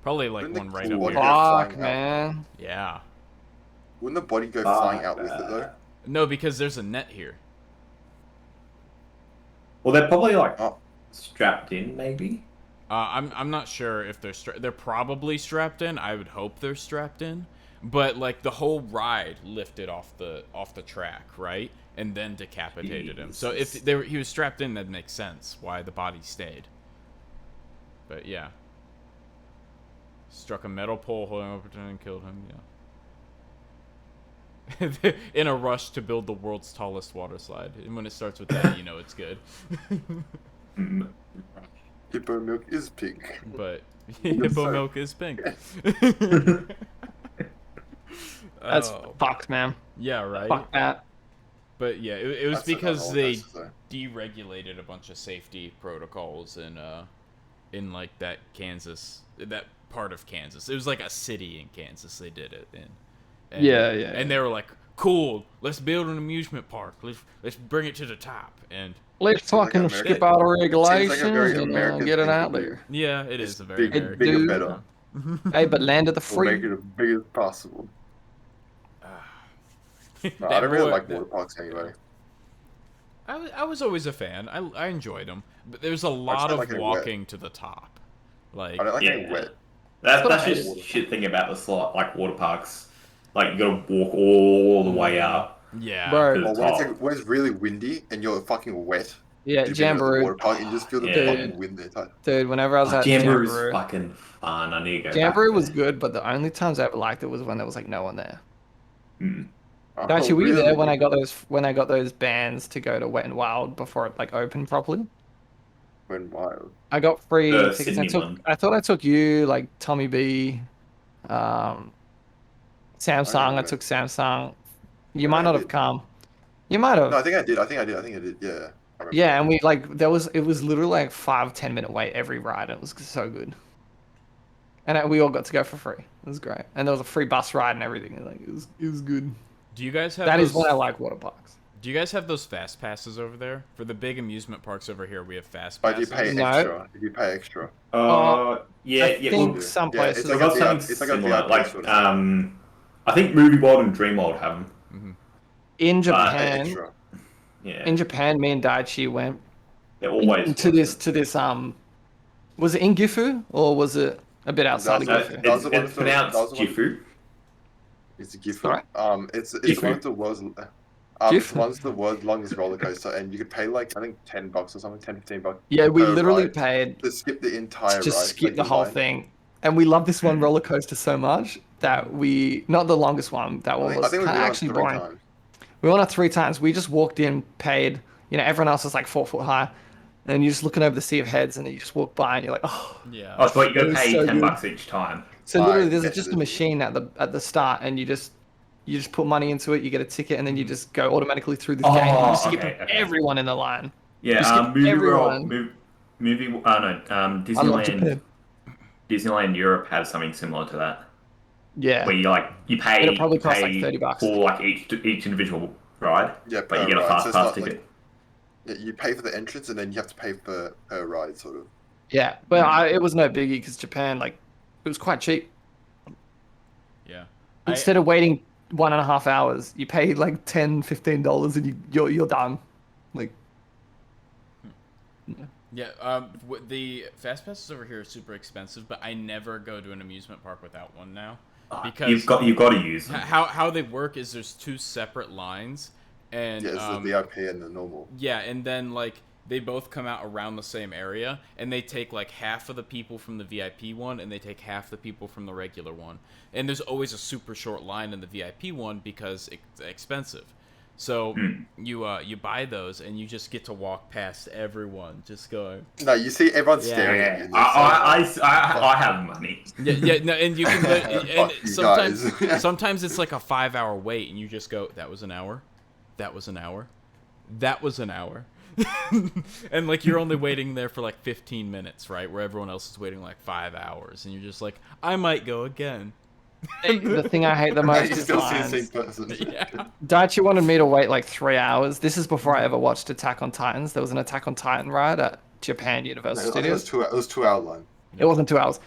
Probably like Wouldn't one the right cool up one here. go flying Fuck, out? man. Yeah. Wouldn't the body go flying out with it though? No, because there's a net here. Well, they're probably like Oh. strapped in, maybe. I'm not sure if they're probably strapped in. I would hope they're strapped in, but like the whole ride lifted off the track, right, and then decapitated him. So if he was strapped in, that makes sense why the body stayed. But yeah, struck a metal pole holding up and killed him. Yeah. In a rush to build the world's tallest water slide, and when it starts with that, you know it's good. Hippo milk is pink. But Yes, hippo sir. milk is pink. That's Oh, fucked, man. yeah, right. Fuck that. But yeah, it was That's a because roller they coaster, though. deregulated a bunch of safety protocols in like that part of Kansas. It was like a city in Kansas they did it in. And, Yeah. And they were like, "Cool, let's build an amusement park. Let's bring it to the top." And Let's like fucking American- skip out of Seems like a regulations very and American get it thing out to do. there. yeah, it is a very Big, American. bigger, Dude. better. Hey, but land of the We'll make free. it as big as possible. No, That I don't really boy- like water parks anyway. I was always a fan. I enjoyed them, but there's a lot don't of like it wet. walking to the top. Like I don't like Yeah. it wet. That's what I just shit thing about the slot, like water parks. Like you gotta walk all the way up. yeah, Bro. Or It's when it's, hot. like, when it's really windy and you're fucking wet. Yeah, you've been at the Jamboree. water park and you just feel the Yeah. fucking wind the entire time. Dude, whenever I was at Jamboree is Jamboree. fucking fun. I need to go. Jamboree back was there. good, but the only times I ever liked it was when there was like no one there. Mm. Oh, Actually, were you really? there when I got those bands to go to Wet and Wild before it like opened properly? When wild. I got free The tickets. Sydney one. I thought I took you, like Tommy B, Samsung. I remember. took Samsung. You Yeah, might I not have did. come. You might have. No, I think I did. I think I did. Yeah. I remember. Yeah, and we like it was literally like 5-10 minute wait every ride. And it was so good. And we all got to go for free. It was great. And there was a free bus ride and everything. Like it was good. do you guys have That those, is why I like water parks. Do you guys have those fast passes over there? For the big amusement parks over here, we have fast But if passes. you pay No. extra, if you pay extra. Yeah, I yeah. think Well, some Yeah, it's places. we like got a something VIP it's like a similar. VIP Like, sort of I think Movie World and Dream World have them. in Pay Japan, extra. Yeah, in Japan, me and Daichi went they're always to this was it in Gifu or was it a bit outside of That's Gifu? That was It's, the one it's for- that was pronounced the one- Gifu. It's a gift. Sorry? It's Gifu. one of the world's. GIF? One's the world's longest roller coaster, and you could pay like I think $10 or something, 10, $15. Yeah, we per literally ride paid to skip the to entire just ride. skip like the whole line. thing. And we love this one roller coaster so much that we, not the longest one, that one I was think we've kinda been on actually 3 boring. times. We went on 3 times. We just walked in, paid. You know, everyone else is like 4 foot high, and you're just looking over the sea of heads, and then you just walk by, and you're like, oh. Yeah. Oh, so you got It to was pay so $10 each time. So literally, Alright, there's yes, just it a is. machine at the start, and you just put money into it, you get a ticket, and then you just go automatically through this Oh, game. And you skip okay. everyone in the line. Yeah, You skip movie everyone. world, movie. No, I love Disneyland. Japan. Disneyland Europe has something similar to that, Yeah. where you pay It'll probably cost like pay $30. for like each individual ride, Yeah, but you per get a ride. fast So it's pass not ticket. like yeah, you pay for the entrance, and then you have to pay for per ride, sort of. Yeah, but it was no biggie because Japan, like, it was quite cheap. Yeah. Instead of waiting 1.5 hours, you pay like $10, $15, and you're done. Like, Yeah, the fast passes over here are super expensive, but I never go to an amusement park without one now, because You've got to use them. how they work is there's 2 separate lines, and Yeah, it's the VIP and the normal. yeah, and then like they both come out around the same area, and they take like half of the people from the VIP one, and they take half the people from the regular one, and there's always a super short line in the VIP one because it's expensive. So you buy those, and you just get to walk past everyone, just going. No, you see everyone Yeah. staring at Yeah, you. I have money. Yeah, no, and you can. And Fuck you sometimes, guys. sometimes it's like a 5-hour wait, and you just go, "That was an hour, that was an hour, that was an hour," and like you're only waiting there for like 15 minutes, right? Where everyone else is waiting like 5 hours, and you're just like, "I might go again." the thing I hate the most you is still see the lines. same person. Yeah. Daichi wanted me to wait like 3 hours. This is before I ever watched Attack on Titans. There was an Attack on Titan ride at Japan No, Universal I think it was Studios. it was 2 hour line. It wasn't 2 hours.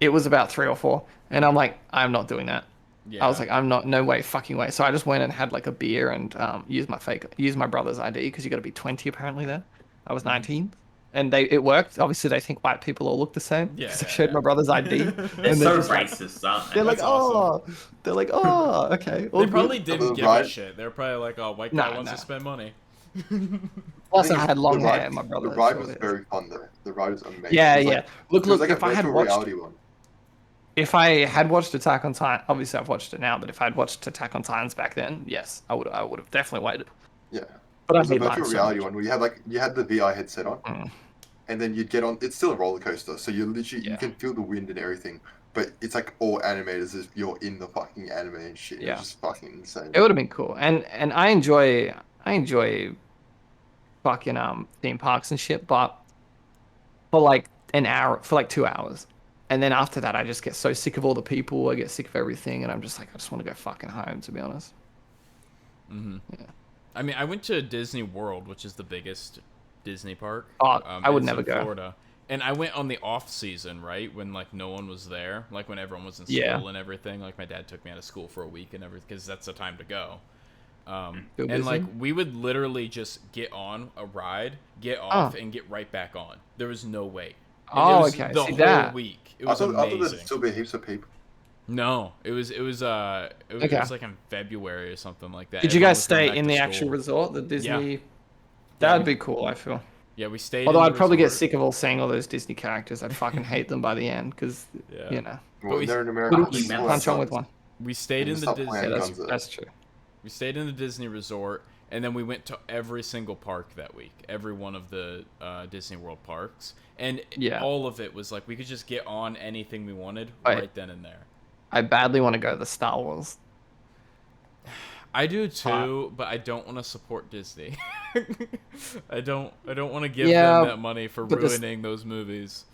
It was about 3 or 4. And I'm like, I'm not doing that. Yeah. I was like, I'm not, no way, fucking way. So I just went and had like a beer and used my brother's ID because you got to be 20 apparently there. I was 19. And it worked. Obviously, they think white people all look the same. Yeah, Because I yeah, showed yeah. my brother's ID. They're and so just like- racist, aren't they? they're like, That's awesome. okay. all They good." probably didn't give a Right. shit. They're probably like, "Oh, white Nah, guy wants nah. to spend money." Plus, I think had long the ride- hair. My brother. The ride had was short hair. very fun though. The ride was amazing. Yeah, It was yeah. like- Look, it was look. like If a I had virtual watched, reality one. if I had watched Attack on Titan, obviously I've watched it now. But if I'd watched Attack on Titans back then, yes, I would have definitely waited. Yeah. But It I was a hate virtual lines so reality much. one where you had the VR headset on, Mm. and then you'd get on. It's still a roller coaster, so you literally Yeah. you can feel the wind and everything, but it's like all animated as if you're in the fucking anime and shit. Yeah. It's just fucking insane. It would have been cool, and I enjoy fucking theme parks and shit, but for like an hour, for like 2 hours, and then after that, I just get so sick of all the people. I get sick of everything, and I'm just like, I just want to go fucking home, to be honest. I mean, I went to Disney World, which is the biggest Disney park. Oh, I would it's never in go. Florida. And I went on the off season, right, when like no one was there, like when everyone was in school Yeah. and everything. Like my dad took me out of school for a week and everything, because that's the time to go. Go And Disney? like we would literally just get on a ride, get off, and get right back on. There was no wait. And Oh, it was okay. The See whole that? week. It I was thought amazing. there'd still be heaps of people. No, it was Okay. like in February or something like that. Did you Everyone guys was going stay back in to the school. actual resort, the Disney? Yeah, That'd we- be cool. I feel. Yeah, we stayed. Although in I'd the probably get resort. sick of all seeing all those Disney characters. I'd fucking hate them by the end because Yeah. you know. Well, we- they're in America. Little Fucking punch on with one. We stayed And in the stop Disney. playing Yeah, guns up. that's true. We stayed in the Disney resort, and then we went to every single park that week. Every one of the Disney World parks, and Yeah. all of it was like we could just get on anything we wanted Right. right then and there. I badly want to go to the Star Wars. I do too, but I don't want to support Disney. I don't want to give Yeah, them that money for but this- ruining those movies.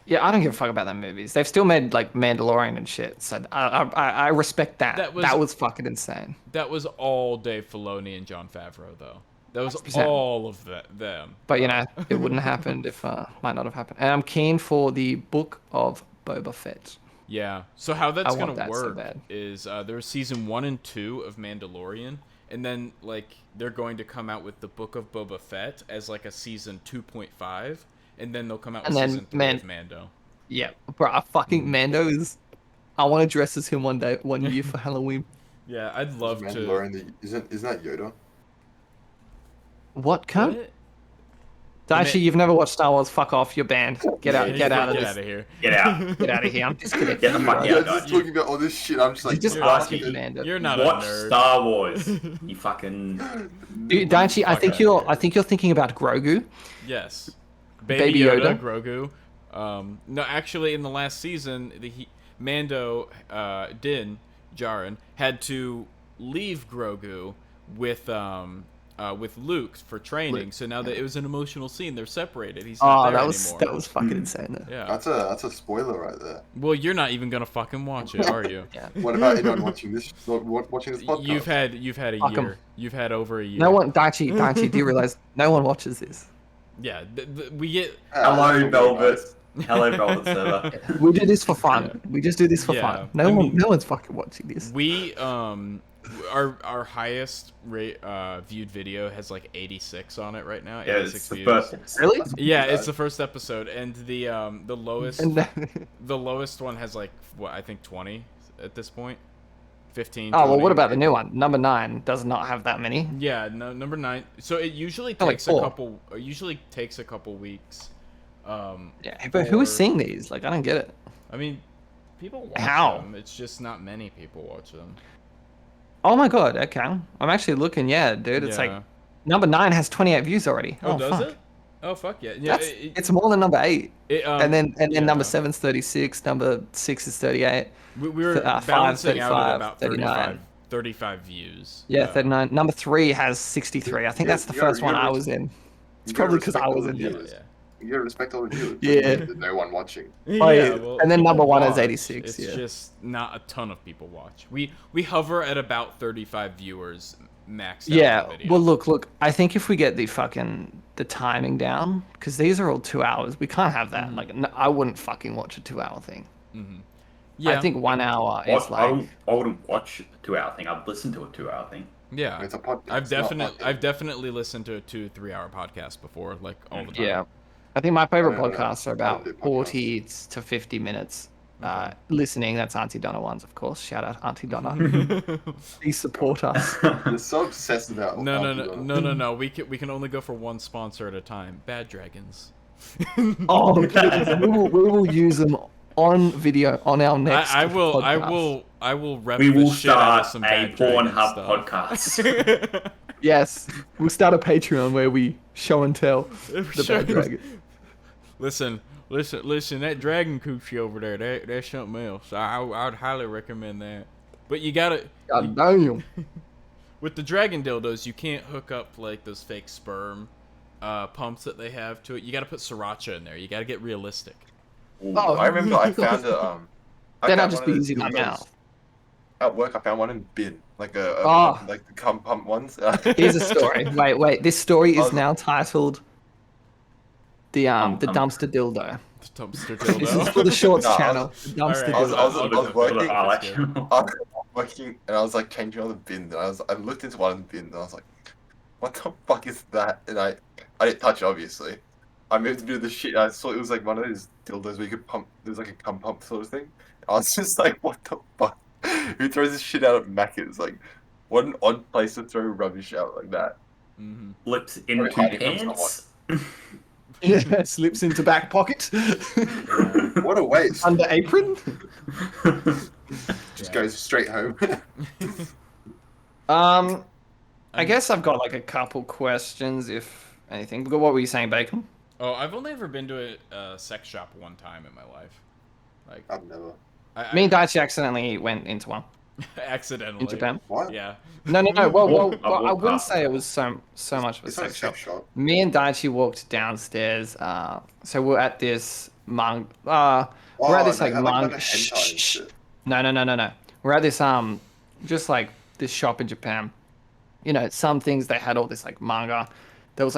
Yeah, I don't give a fuck about them movies. They've still made like Mandalorian and shit. So I respect that. That That was- was fucking insane. That was all Dave Filoni and John Favreau, though. That was 100%. all of them. But you know, it wouldn't have happened if might not have happened. And I'm keen for the book of Boba Fett. Yeah. So how that's I want gonna that so work bad. is there's season 1 and 2 of Mandalorian, and then like they're going to come out with the Book of Boba Fett as like a season 2.5, and then they'll come out with And then season 3 of Mando. Yeah, bro, fucking Mando is. I want to dress as him one year for Halloween. Yeah, I'd love to. Mandalorian, isn't that Yoda? What, cunt? What? Daichi, you've never watched Star Wars. Fuck off. You're banned. Get out. Yeah, Get out of Get this. out of here. Get out. Get out of here. I'm just kidding. Get the fuck Yeah, out, just guys. talking about all this shit. I'm just like, You just You're asked lucky. me to ban it. You're not Watch a nerd. Star Wars. You fucking. Dude, Daichi, I Fuck think outta you're. here. I think you're thinking about Grogu. Yes. Baby Baby Yoda, Yoda. Grogu. No, actually, in the last season, Mando, Din, Djarin had to leave Grogu with Luke for training. Luke, So now that it was an emotional scene, they're separated. He's not Oh, there that was anymore. that was fucking insane. Though. Yeah. that's a spoiler right there. Well, you're not even gonna fucking watch it, are you? Yeah. What about anyone watching this podcast? You've had a Fuck 'em. year. You've had over a year. No one, Daichi, do you realize no one watches this? Yeah. We get. Hello, Velvet. Hello, Velvet server. We do this for fun. We just do this for Yeah. fun. No no one's fucking watching this. We our highest viewed video has like 86 on it right now. Yeah, 86 it's the views. first. Really? Yeah, it's the first episode, and the lowest And the lowest one has like what I think 20 at this point, 15. oh well, 20. what about the new one? Number 9 does not have that many. Yeah, no, number 9. So it usually Oh, like takes a 4. couple. Usually takes a couple weeks. Yeah, but who is or- seeing these? Like, I don't get it. I mean, people watch How? them. It's just not many people watch them. Oh my god. Okay, I'm actually looking. Yeah, dude, it's Yeah. like number 9 has 28 views already. Oh, does fuck. it? Oh fuck yeah. Yeah. That's, it's more than number 8. And then yeah. number 7's 36. Number 6 is 38. We were 5, balancing out at 35, about 39. 35 views. Yeah, 39. Number 3 has 63. I think that's the You gotta- first one you I gotta was in. It's you gotta probably because I respect all was the in viewers. it. Yeah. You gotta respect all the viewers. Yeah. There's no one watching. Oh, yeah. well, And then people number 1 is watch. 86, It's yeah. just not a ton of people watch. We hover at about 35 viewers max. Yeah. Well, look. I think if we get the timing down, because these are all 2 hours, we can't have that. Like, no, I wouldn't fucking watch a 2-hour thing. Yeah. I think 1 hour is I like. wouldn't watch a 2-hour thing. I'd listen to a 2-hour thing. Yeah. It's a podcast. I've not definitely like- I've definitely listened to a 2-3 hour podcast before, like all the time. Yeah. I think my favorite No. podcasts are I about don't do podcasts. 40 to 50 minutes. Listening, that's Auntie Donna ones, of course. Shout out Auntie Donna. Please support us. You're so obsessed about. No. We can only go for one sponsor at a time. Bad Dragons. Oh, we will use them on video on our next. I will rep We the will shit out of start some a Bad Dragons Pornhub stuff. podcast. Yes, we'll start a Patreon where we show and tell the Sure. Bad Dragon. Listen. That Dragon Coochie over there, that's something else. I would highly recommend that. But you gotta, God damn. with the Dragon dildos, you can't hook up like those fake sperm pumps that they have to it. You gotta put sriracha in there. You gotta get realistic. Oh, I remember I found a I Then I'll found just one be of the using my dildos mouth. At work, I found one in bin, like Oh. like the cum pump ones. Here's a story. Wait. This story is Oh. now titled the dumpster dildo. The dumpster This is dildo. for the Shorts No, channel. The dumpster Alright. dildo. I was working. I I was working and I was like changing all the bins, and I looked into one of the bins and I was like, "What the fuck is that?" And I didn't touch it, obviously. I moved to do the shit. I saw it was like one of those dildos where you could pump. There's like a cum pump sort of thing. I was just like, "What the fuck? Who throws this shit out at Macca's? Like, what an odd place to throw rubbish out like that." Flips into hiding from pants. Yeah, slips into back pocket. What a waste! Under apron. Just goes straight home. I guess I've got like a couple questions, if anything. What were you saying, Bacon? Oh, I've only ever been to a sex shop one time in my life. Like, I've never. Me and Daichi accidentally went into one accidentally. in Japan. What? Yeah. No. Well, walked I wouldn't past say it that. was so much of a It's not a sex shop. sex shop. Me and Daichi walked downstairs. So we're at this we're at this like manga. a hentai and shit. No. We're at this just like this shop in Japan. You know, some things they had all this like manga. There was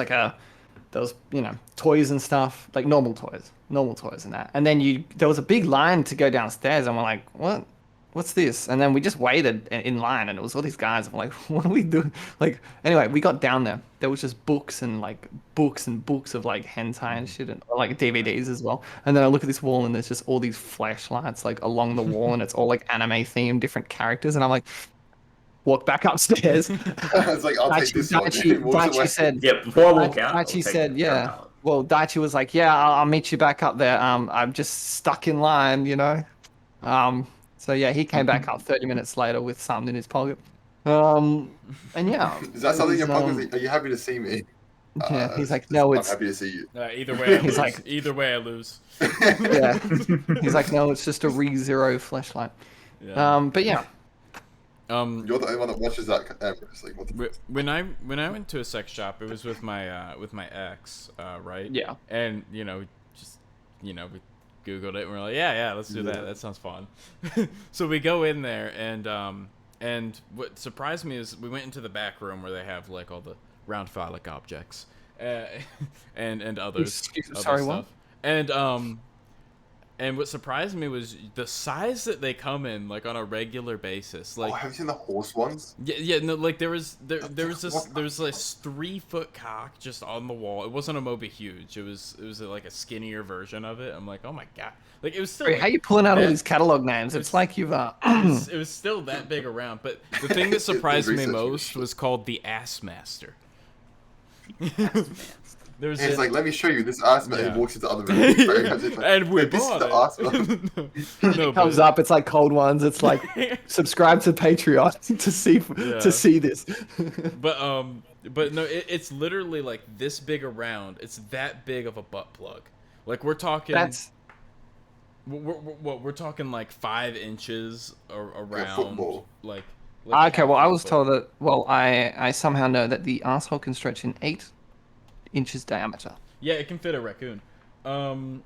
toys and stuff, like normal toys and that. And then there was a big line to go downstairs, and we're like, what's this? And then we just waited in line, and it was all these guys. I'm like, what are we doing? Like, anyway, we got down there. There was just books and books of like hentai and shit, and like DVDs as well. And then I look at this wall, and there's just all these flashlights like along the wall, and it's all like anime themed, different characters. And I'm like, walked back upstairs. I was like, I'll take this one. He walks away. Daichi said, Yeah, before I walk out, I'll Daichi take said, the yeah. pallet. Well, Daichi was like, yeah, I'll meet you back up there. I'm just stuck in line, you know. So yeah, he came back up 30 minutes later with something in his pocket. And yeah, Is that it something was, your pocket? Are you happy to see me? Yeah, he's like, no, I'm it's happy to see you. Either way, I He's lose. like- Either way, I lose. yeah. He's like, no, it's just a Re-Zero flashlight. Yeah. But yeah, You're the only one that watches that camera. It's like, what the when I went to a sex shop, it was with my ex, right? Yeah. And you know, just we Googled it and we're like, yeah, let's do that. That sounds fun. So we go in there and what surprised me is we went into the back room where they have like all the round phallic objects, and others. Other Sorry, what? stuff. And what surprised me was the size that they come in, like on a regular basis. Like, oh, have you seen the horse ones? yeah, no, like there was What? this 3-foot cock just on the wall. It wasn't a Moby Huge. It was like a skinnier version of it. I'm like, oh my god, like it was still. Wait, how you pulling out all that- these catalog names? It's like you've it was still that big around. But the thing that surprised me research most your was called the Ass Master. There was And he's a- like, let me show you this ass man. Yeah. He walks into the other room. and we this is bought the it. ass man. No, comes but- up. It's like cold ones. It's like subscribe to Patreon to see Yeah. to see this. But no, it's literally like this big around. It's that big of a butt plug. Like we're talking. That's We're talking like 5 inches around. football. Like okay. Well, I half a was foot. told that. Well, I somehow know that the asshole can stretch in 8 inches diameter. Yeah, it can fit a raccoon. Okay.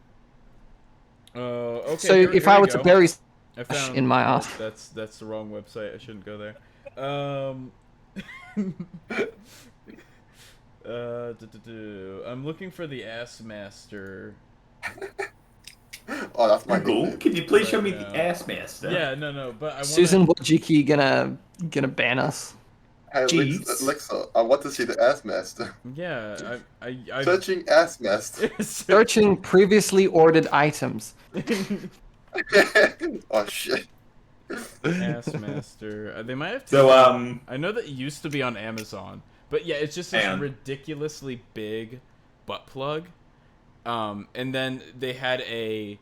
So here- if here I we were to go. bury I found in my ass. That's the wrong website. I shouldn't go there. I'm looking for the Ass Master. Oh, that's my Google, nickname. can you please show me Right the now. ass master? Yeah, no, but I want Susan Wojcicki gonna ban us. Hey, Jeez. Alexa, I want to see the ass master. Yeah, I Searching ass master. Searching previously ordered items. Oh shit. Ass Master. They might have. So, I know that it used to be on Amazon, but yeah, it's just this And- ridiculously big butt plug. And then they had a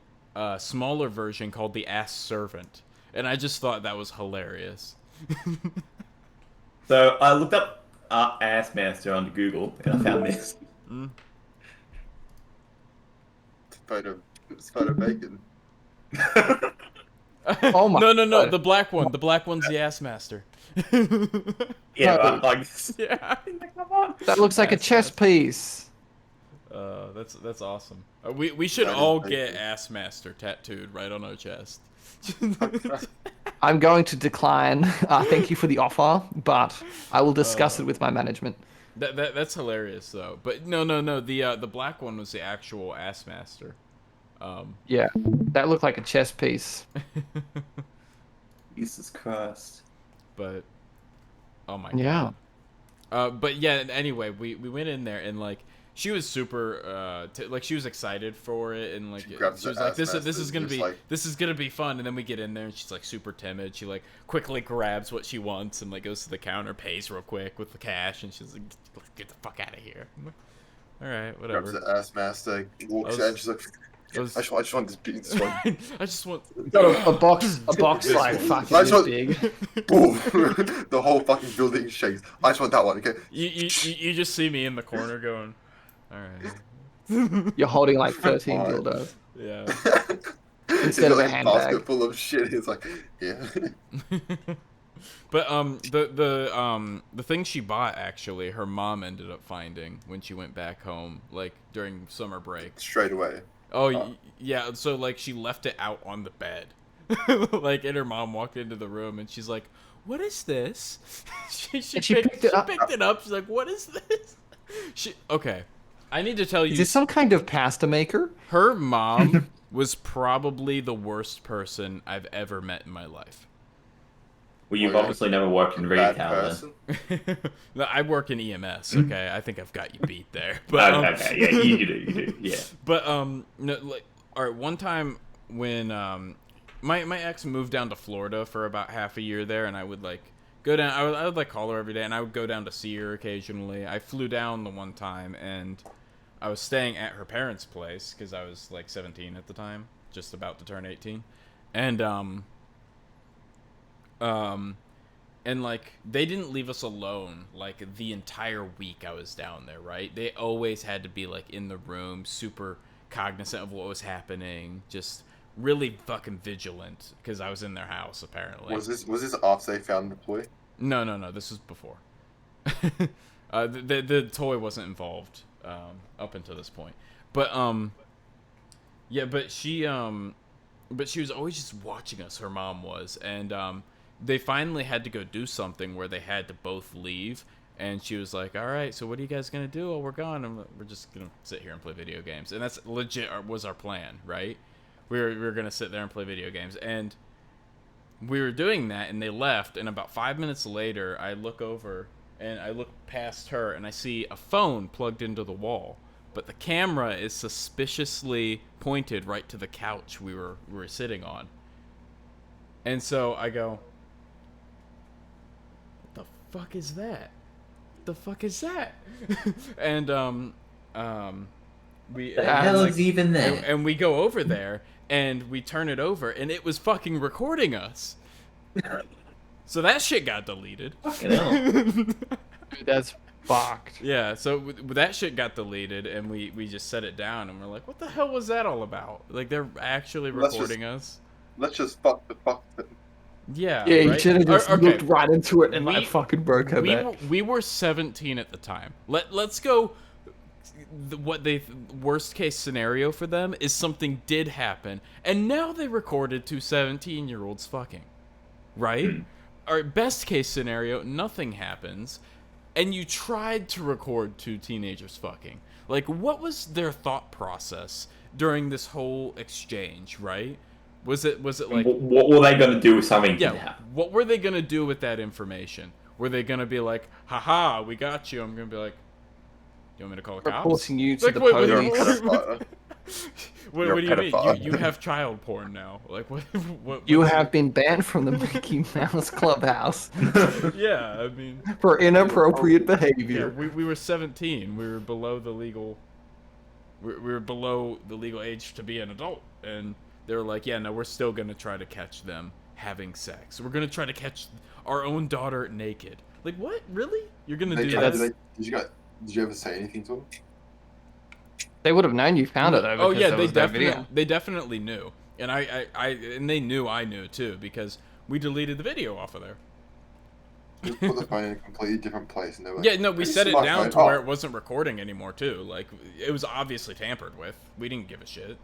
smaller version called the Ass Servant, and I just thought that was hilarious. so I looked up ass master on Google and I found this. Spider bacon. Oh my No, God. the black one. The black one's the Ass Master. Yeah, No. like Yeah. come on. That looks like a Ass chess piece. That's awesome. We should That is all very get cool. Ass Master tattooed right on our chest. I'm going to decline. Thank you for the offer, but I will discuss it with my management. That's hilarious though. But no. The black one was the actual Ass Master. Yeah, that looked like a chess piece. Jesus Christ. But oh my Yeah. god. But yeah. Anyway, we went in there and like she was super like she was excited for it and like She she grabs was the like Ass this Master is and gonna just be like- this is gonna be fun, and then we get in there and she's like super timid. She like quickly grabs what she wants and like goes to the counter, pays real quick with the cash, and she's like, get the fuck out of here. I'm like, all right, Grabs whatever. the ass master. Walks I was- in. She's like, I was- I just want this one. I just want Got a box like fucking I this saw- big. Boom! The whole fucking building shakes. I just want that one. Okay. you just see me in the corner going, all right. You're holding like 13 Alright. dildos. Yeah. He's Instead got of a like handbag. basket full of shit. He's like, yeah. But the thing she bought actually, her mom ended up finding when she went back home, like during summer break. Straight away. Oh yeah, so like she left it out on the bed, like, and her mom walked into the room and she's like, "What is this?" she And she picked it up. picked it up. She's like, "What is this?" Okay, I need to tell you. Is this some kind of pasta maker? Her mom was probably the worst person I've ever met in my life. Well, you've Oh, yeah. obviously never worked in Bad retail then. person. No, I work in EMS. Okay, I think I've got you beat there. But Oh, okay, yeah, you do, yeah. But no, like, all right. One time when my ex moved down to Florida for about half a year there, and I would like go down. I would like call her every day, and I would go down to see her occasionally. I flew down the one time, and I was staying at her parents' place because I was like 17 at the time, just about to turn 18, and and like they didn't leave us alone like the entire week I was down there, right? They always had to be like in the room, super cognizant of what was happening, just really fucking vigilant because I was in their house apparently. Was this after they found the toy? No, this was before. The toy wasn't involved up until this point, but yeah, but she was always just watching us. Her mom was, and they finally had to go do something where they had to both leave, and she was like, "All right, so what are you guys gonna do while we're gone?" And we're just gonna sit here and play video games, and that's legit was our plan, right? We were gonna sit there and play video games, and we were doing that, and they left, and about 5 minutes later, I look over, and I look past her, and I see a phone plugged into the wall, but the camera is suspiciously pointed right to the couch we were sitting on. And so I go, "What the fuck is that? What the fuck is that?" And we The hell is even there? and we go over there, and we turn it over, and it was fucking recording us. So that shit got deleted. Fucking hell. Dude, that's fucked. Yeah, so that shit got deleted, and we just set it down, and we're like, what the hell was that all about? Like, they're actually recording us? Let's just fuck them. Yeah, Yeah, you right? should have just Okay, looked right into it and We- like fucking broke her back. we were 17 at the time. Let's go. Worst case scenario for them is something did happen, and now they recorded two 17-year-olds fucking, right? Our best case scenario, nothing happens, and you tried to record two teenagers fucking. Like, what was their thought process during this whole exchange, right? Was it like, What were they going to do with something? that yeah, happened? what were they gonna do with that information? Were they gonna be like, haha, we got you? I'm gonna be like, you want me to call the cops? Reporting you to Like, the wait, You're a police. pedophile. What You're a do you mean? pedophile. You have child porn now. Like, what You what's- have been banned from the Mickey Mouse Clubhouse Yeah, I mean, for inappropriate yeah, behavior. we were 17. We were below the legal. We were below the legal age to be an adult, and they were like, yeah, no, we're still gonna try to catch them having sex. We're gonna try to catch our own daughter naked. Like, what? Really? You're gonna do that? Did you ever say anything to them? They would have known you found it though. Oh because yeah, there they was no definitely video. they definitely knew, and and they knew I knew too because we deleted the video off of there. Just put the phone in a completely different place, and they were like, Yeah, no, we "Hey, set it smart down phone." to where it wasn't recording anymore too. Like, it was obviously tampered with. We didn't give a shit.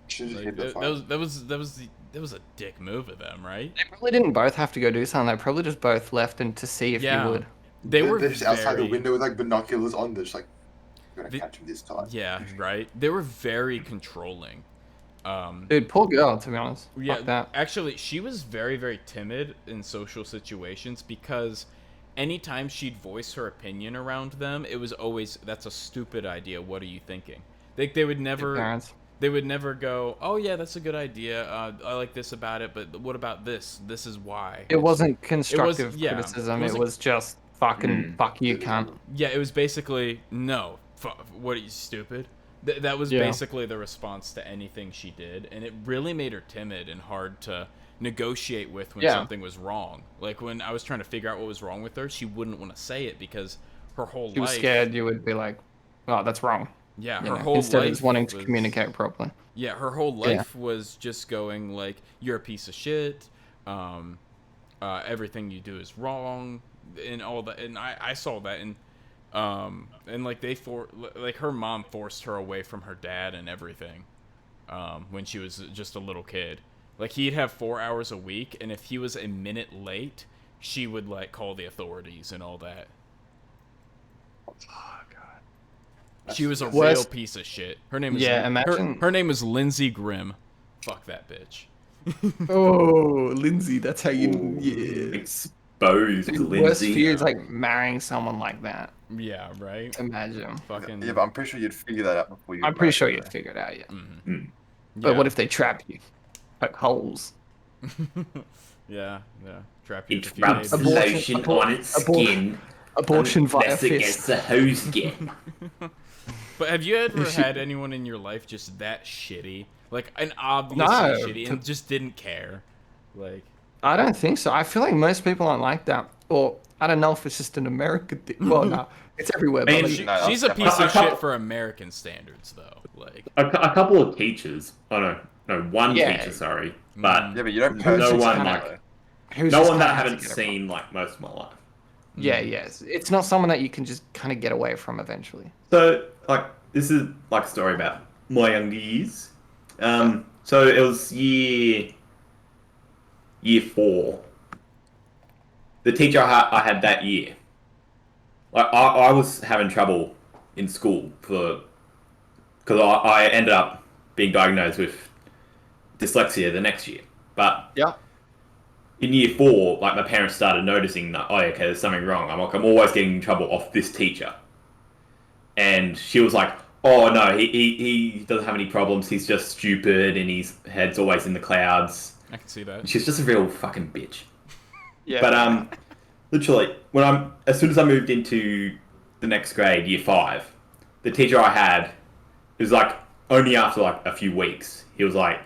Should just Like, hit the that phone. was a dick move of them, right? They probably didn't both have to go do something. They probably just both left and to see if Yeah. you would. They were They're just outside the very- window with like binoculars on. They're just like, "We're gonna The- catch him this time." Yeah, right. They were very controlling. Dude, poor girl, to be honest. Yeah, Fuck that. actually, she was very, very timid in social situations because anytime she'd voice her opinion around them, it was always, "That's a stupid idea. What are you thinking?" They would never. Parents. They would never go, "Oh yeah, that's a good idea. I like this about it, but what about this? This is why." It wasn't constructive yeah, criticism. it It wasn't- was just fucking fuck you, cunt. Yeah, it was basically no. What are you, stupid? That was Yeah. basically the response to anything she did, and it really made her timid and hard to negotiate with when Yeah. something was wrong. Like when I was trying to figure out what was wrong with her, she wouldn't want to say it because her whole She was life. scared you would be like, "Oh, that's wrong." Yeah, You her know, whole instead life of just wanting to was- communicate properly. Yeah, her whole Yeah. life was just going like, "You're a piece of shit. Everything you do is wrong," and all that. And I saw that, and like like her mom forced her away from her dad and everything, when she was just a little kid. Like he'd have 4 hours a week, and if he was a minute late, she would like call the authorities and all that. She was a real Worst- piece of shit. Her name is Yeah, imagine- her name is Lindsay Grimm. Fuck that bitch. Oh, Lindsay, that's how Ooh, Yeah. Exposed, Dude, worst Lindsay. fear is like marrying someone like that. Yeah, right. Imagine. Fucking. Yeah, but I'm pretty sure you'd figure that out before you. I'm pretty sure married you'd her. figure it out, yeah. Mhm. But Yeah. what if they trap you? Poke holes. Yeah, yeah. Trap you It with a few rubs babies. Abortion- lotion on its abort- skin. Abortion via Unless it gets fist. the hose skin. But have you ever You should- had anyone in your life just that shitty? Like, an obviously No, shitty, to- and just didn't care? Like, I don't think so. I feel like most people aren't like that. Or I don't know if it's just an American thing. Well, no, it's everywhere. But Man, like, she, she's a that's piece of definitely- shit for American standards, though. Like, A couple of teachers. Oh no, one Yeah. teacher. Sorry, but Yeah, but you don't. Who's no just one kinda- like who's no just one that I kinda haven't to get it from. seen like most of my life. Yeah, yes. It's not someone that you can just kind of get away from eventually. So like this is like a story about my younger years. So it was year 4. The teacher I had that year, like I was having trouble in school because I ended up being diagnosed with dyslexia the next year. But Yeah. in year 4, like my parents started noticing that, oh, okay, there's something wrong. I'm always getting in trouble off this teacher. And she was like, oh no, he doesn't have any problems. He's just stupid and his head's always in the clouds. I can see that. She's just a real fucking bitch. Yeah. But literally, as soon as I moved into the next grade, year 5, the teacher I had, it was like only after like a few weeks, he was like,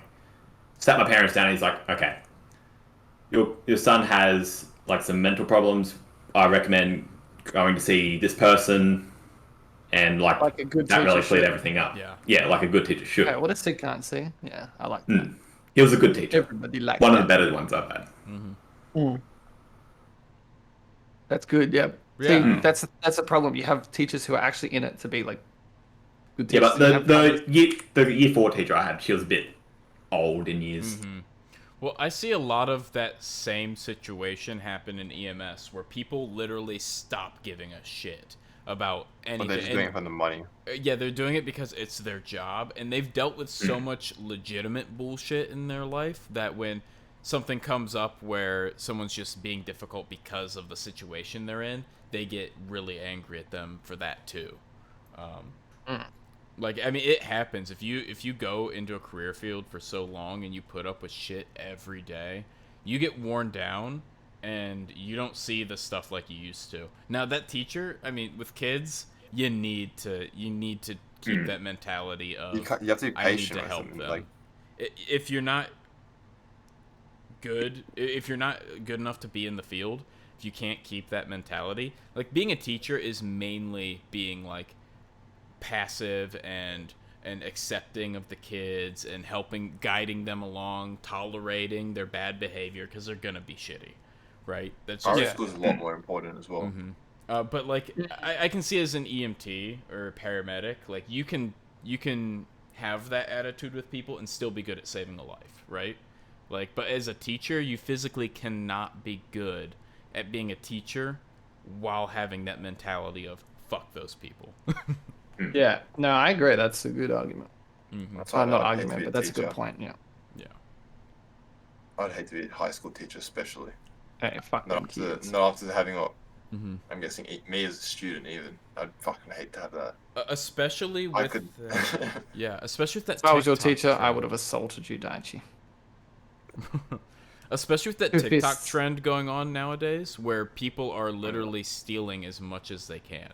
sat my parents down and he's like, okay, your son has like some mental problems. I recommend going to see this person, and like Like a good that really teacher cleared should. everything up. Yeah. like a good teacher should. Okay, what a sick can't see. Yeah, I like that. Mm. He was a good teacher. Everybody likes One of that. the better ones I've had. That's good. Yeah. Yeah. See, that's a problem. You have teachers who are actually in it to be like good Yeah, teachers. but You have others- the year 4 teacher I had, she was a bit old in years. Well, I see a lot of that same situation happen in EMS, where people literally stop giving a shit about But anything. they're just doing it for the money. Yeah, they're doing it because it's their job, and they've dealt with so much legitimate bullshit in their life that when something comes up where someone's just being difficult because of the situation they're in, they get really angry at them for that too. Like, I mean, it happens. If you go into a career field for so long and you put up with shit every day, you get worn down and you don't see the stuff like you used to. Now, that teacher, I mean, with kids, you need to keep that mentality of You have to be I need patient to with help them. them. Like, If you're not good, if you're not good enough to be in the field, if you can't keep that mentality, like being a teacher is mainly being like passive and accepting of the kids and guiding them along, tolerating their bad behavior because they're gonna be shitty, right? That's our just, school's a lot more important as well. but like I can see as an EMT or paramedic, like you can have that attitude with people and still be good at saving a life, right? Like, but as a teacher, you physically cannot be good at being a teacher while having that mentality of fuck those people. Yeah. No, I agree. That's a good argument. That's why Not I'd hate to argument, be but a that's a good teacher. point. Yeah. Yeah. I'd hate to be a high school teacher, especially. Hey, fuck them kids. Not after having what Mm-hmm. I'm guessing me as a student even. I'd fucking hate to have that. Especially I with could. especially with that. If I was your TikTok teacher, I trend. would have assaulted you, Daichi. Especially with that If TikTok it's- trend going on nowadays, where people are literally stealing as much as they can.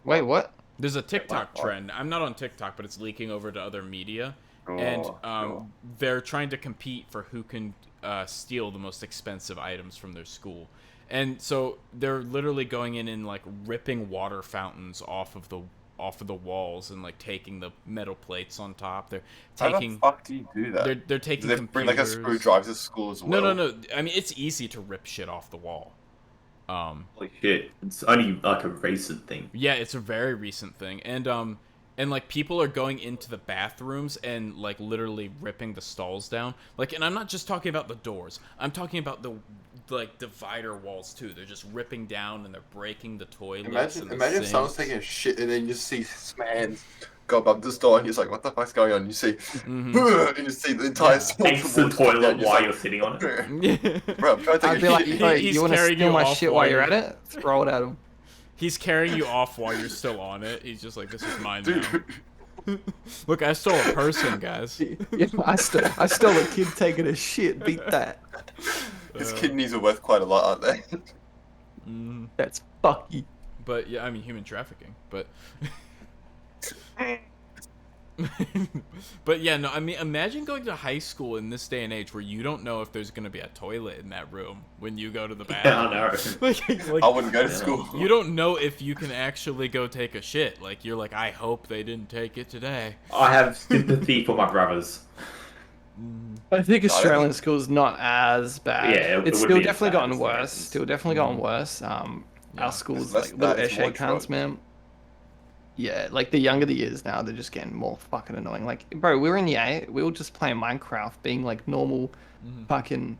Wait, what? There's a TikTok what? trend. I'm not on TikTok, but it's leaking over to other media, and Cool. they're trying to compete for who can steal the most expensive items from their school. And so they're literally going in and like ripping water fountains off of the walls and like taking the metal plates on top. They're How the taking fuck do you do that? they're taking Do they bring like a computers. screwdriver to school as well? No. I mean, it's easy to rip shit off the wall. Holy shit! It's only like a recent thing. Yeah, it's a very recent thing, and like people are going into the bathrooms and like literally ripping the stalls down. Like, and I'm not just talking about the doors. I'm talking about the like divider walls too. They're just ripping down and they're breaking the toilets. and the Imagine if someone's sinks. taking a shit and then you just see this man go above this door and you're like, what the fuck's going on? You see, and you see the entire school Takes the towards you, toilet and you're while like, you're sitting on it. Yeah. Bro, I'm trying to take I'd a be like, shit. "Hey, He's you want to carrying steal you my off shit while while you're you're- at it? Throw it at him." He's carrying you off while you're still on it. He's just like, this is mine Dude, now. Look, I stole a person, guys. Yeah, I stole a kid taking a shit. Beat that. His kidneys are worth quite a lot, aren't they? Mm, That's fucky. but yeah, I mean human trafficking. But but yeah, no, I mean imagine going to high school in this day and age where you don't know if there's gonna be a toilet in that room when you go to the Yeah, I bathroom. know. like, I wouldn't go to school. you don't know if you can actually go take a shit. Like you're like, I hope they didn't take it today. I have sympathy for my brothers. I think No, I Australian don't- school's not as bad. Yeah, it it's would still be as definitely bad gotten as the worse. Americans. Still definitely gotten worse. Yeah. Our schools It's less like little bad, it's air more cunts, drugs. man. Yeah, like the younger the years now, they're just getting more fucking annoying. Like, bro, we were in year 8, we were just playing Minecraft, being like normal, fucking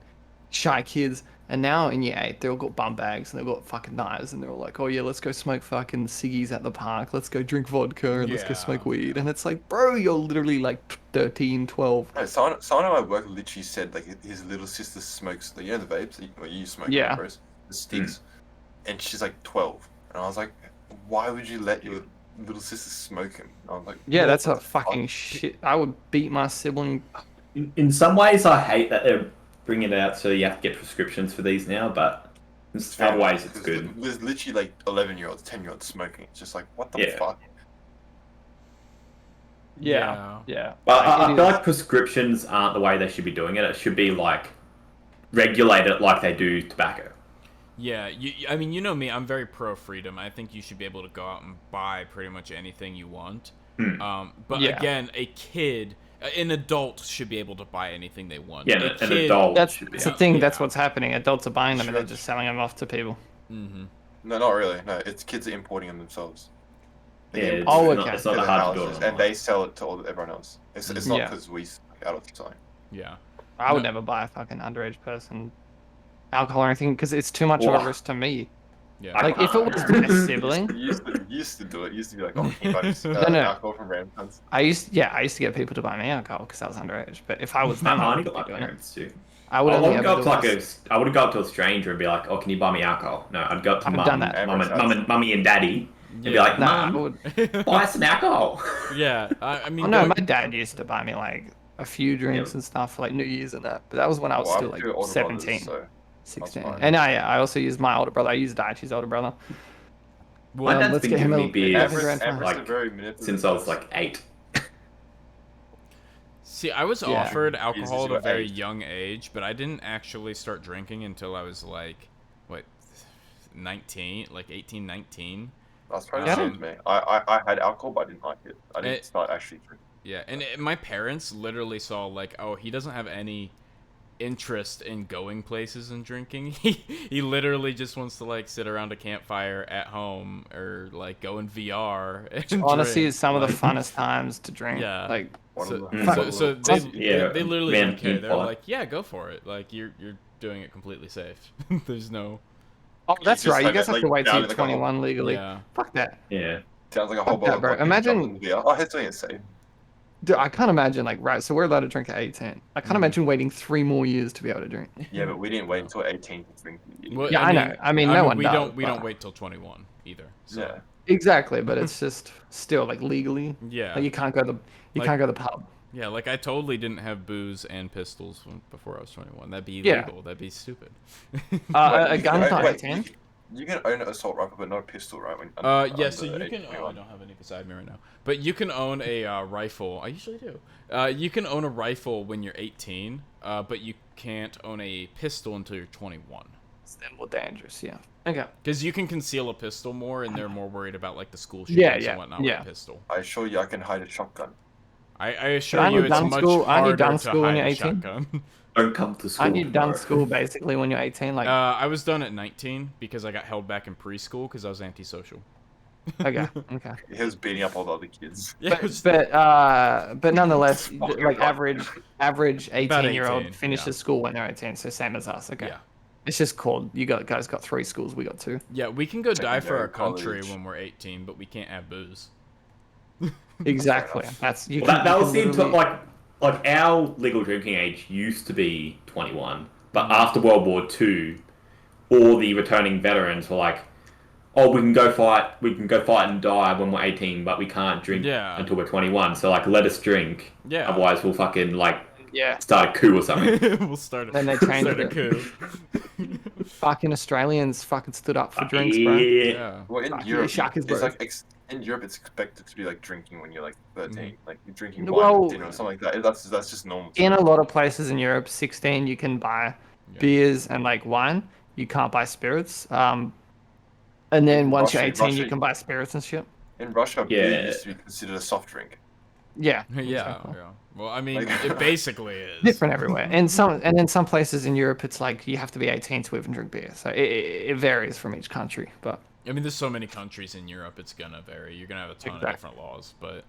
shy kids. And now in year 8, they all got bum bags and they've got fucking knives, and they're all like, "Oh yeah, let's go smoke fucking ciggies at the park. Let's go drink vodka and let's go Yeah. smoke weed." And it's like, bro, you're literally like 13, 12. No, someone at my work literally said like his little sister smokes the the vapes or you smoke Yeah. vapors, the sticks, and she's like 12, and I was like, why would you let your little sister smoke him? And I was like, Yeah, what that's the a fucking shit. I would beat my sibling. In some ways, I hate that they're bringing it out so you have to get prescriptions for these now, but in fair other ways, it's because good. There's literally like 11-year-olds, 10-year-olds smoking. It's just like, what the Yeah. fuck? Yeah. But Like, I it feel is- like prescriptions aren't the way they should be doing it. It should be like regulated like they do tobacco. Yeah, I mean, you know me, I'm very pro freedom. I think you should be able to go out and buy pretty much anything you want. But Yeah. again, an adult should be able to buy anything they want. Yeah, A an kid- adult That's should be. the able- thing. That's yeah. what's happening. Adults are buying them and they're Sure. just selling them off to people. Mhm. No, not really. No, it's kids are importing them themselves. They Yeah, import it's, Oh, not, okay. it's not to that their hard to do houses, it. and they sell it to everyone else. It's not Yeah. because we adults are selling. Yeah. I would No. never buy a fucking underage person alcohol or anything because it's too much of Whoa. a risk to me. Yeah. Like if it was my sibling, You used to do it. You used to be like, oh, can you buy this no. alcohol from random cunts? I used to get people to buy me alcohol because I was underage. But if I was them, I I only would got my be doing it. parents too. I would I only wouldn't go ever up do to like it. I wouldn't go up to a stranger and be like, "Oh, can you buy me alcohol?" No, I'd go up to I've mum, done that. mummy and daddy, and be Yeah. like, Nah, I "Mum, would. buy some alcohol." Yeah. I mean, Oh no, going- my dad used to buy me like a few drinks Yeah. and stuff for like New Year's and that. But that was when I was Well, still I've like two older 17, brothers, so 16. fine. And I also used my older brother. I used Daichi's older brother. My well, dad's let's been get him giving me a- beers Everest- Everest, Everest Everest like are very manipulative. since I was like 8. see, I was Yeah. offered Jesus, alcohol at you a were very 8. young age, but I didn't actually start drinking until I was like, what, 19, like 18, 19. That's probably Yeah. the same as me. I had alcohol, but I didn't like it. I didn't It- start actually drinking. Yeah, and my parents literally saw like, oh, he doesn't have any interest in going places and drinking. He literally just wants to like sit around a campfire at home or like go in VR. And Honestly, drink. it's some of the Like, funnest times to drink. Yeah. Like One So, of the- Mm. so they, Yeah, they literally man, didn't care. They were follow. like, yeah, go for it. Like you're doing it completely safe. There's no. oh, that's just right. You have guys it, have to like, wait till down you're in the corner. 21 legally. Yeah. Fuck that. Yeah. Sounds like a whole Fuck that, bottle bro. of vodka Imagine- jumping in the VR. Oh, it's doing it safe. Dude, I can't imagine like right. So we're allowed to drink at 18. I can't imagine waiting 3 more years to be able to drink. Yeah, but we didn't wait until 18 to drink. Well, Yeah, I know. I mean, no one we does, don't. We but- don't wait till 21 either. So. Yeah. Exactly, but it's just still like legally. Yeah. Like you can't go to you Like- can't go to the pub. Yeah, like I totally didn't have booze and pistols before I was 21. That'd be Yeah. illegal. That'd be stupid. A Wait, gun's wait, not wait, 18. You can own an assault rifle, but not a pistol, right? When, Yeah, so under you can. Oh, I 21. don't have any beside me right now. But you can own a rifle. I usually do. You can own a rifle when you're 18, but you can't own a pistol until you're 21. It's then more dangerous. Yeah. Okay. Because you can conceal a pistol more, and they're more worried about like the school shootings Yeah, yeah, and whatnot yeah. with a pistol. I assure you, I can hide a shotgun. I assure Aren't you, you it's done much school- aren't you harder done to school when hide you're a 18? shotgun. Don't come to school. Aren't you done tomorrow. school basically when you're 18? Like I was done at 19 because I got held back in preschool because I was antisocial. okay, okay. He was beating up all the other kids. Yeah, it was- But nonetheless, Fucking like fuck. average About 18-year-old 18, finishes yeah. school when they're 18, so same as us. Okay. Yeah. It's just called guys got 3 schools, we got 2. Yeah, we can go die for our Secondary country college. when we're 18, but we can't have booze. Exactly. That's you Well, that you was the literally- like our legal drinking age used to be 21, but after World War II, all the returning veterans were like, "Oh, we can go fight and die when we're 18, but we can't drink Yeah. until we're 21. So like, let us drink. Yeah. Otherwise, we'll fucking like Yeah. start a coup or something. We'll start. Then they we'll changed start a it. coup. Fucking Australians fucking stood up for drinks, bro. Yeah. Yeah. Well, in Fuck, Europe, Shaka's it's bro. like in Europe, it's expected to be like drinking when you're like 13, like you're drinking wine Well, at dinner or something like that. That's just normal. In a lot of places in Europe, 16 you can buy Yeah. beers and like wine. You can't buy spirits. And then In once you're Russia- 18, you Russia- can buy spirits and shit. In Russia, beer Yeah. used to be considered a soft drink. Yeah. Yeah. exactly. Yeah. Well, I mean, Like- it basically is. Different everywhere. And then some places in Europe, it's like you have to be 18 to even drink beer. So it varies from each country. But I mean, there's so many countries in Europe, it's gonna vary. You're gonna have a ton of Exactly. different laws, but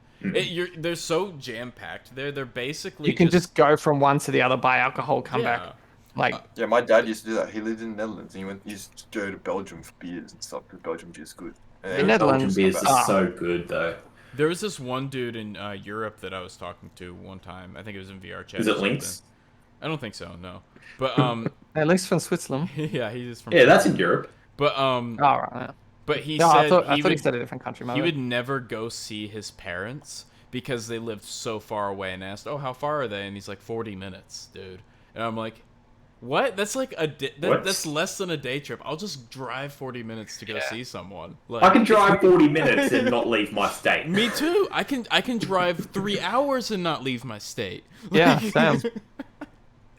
they're so jam packed. They're basically you can just go from one to the other, buy alcohol, come yeah. back. Like, Yeah, my dad used to do that. He lived in the Netherlands, and he used to go to Belgium for beers and stuff because Belgium beer's good. And The Netherlands- Belgian beers Ah. are so good though. There was this one dude in Europe that I was talking to one time. I think it was in VR chat. Is or it something. Lynx? I don't think so. No, but at least from Switzerland. yeah, he's from. Yeah, that's in Europe. But Oh, right. Yeah. but he No, said I thought he he would said a different country. he would never go see his parents because they lived so far away. And asked, "Oh, how far are they?" And he's like, 40 minutes, dude. And I'm like, what? That's like What? that's less than a day trip. I'll just drive 40 minutes to go see someone. Like, I can drive 40 minutes and not leave my state. Me too. I can drive 3 hours and not leave my state. Yeah, Like- same.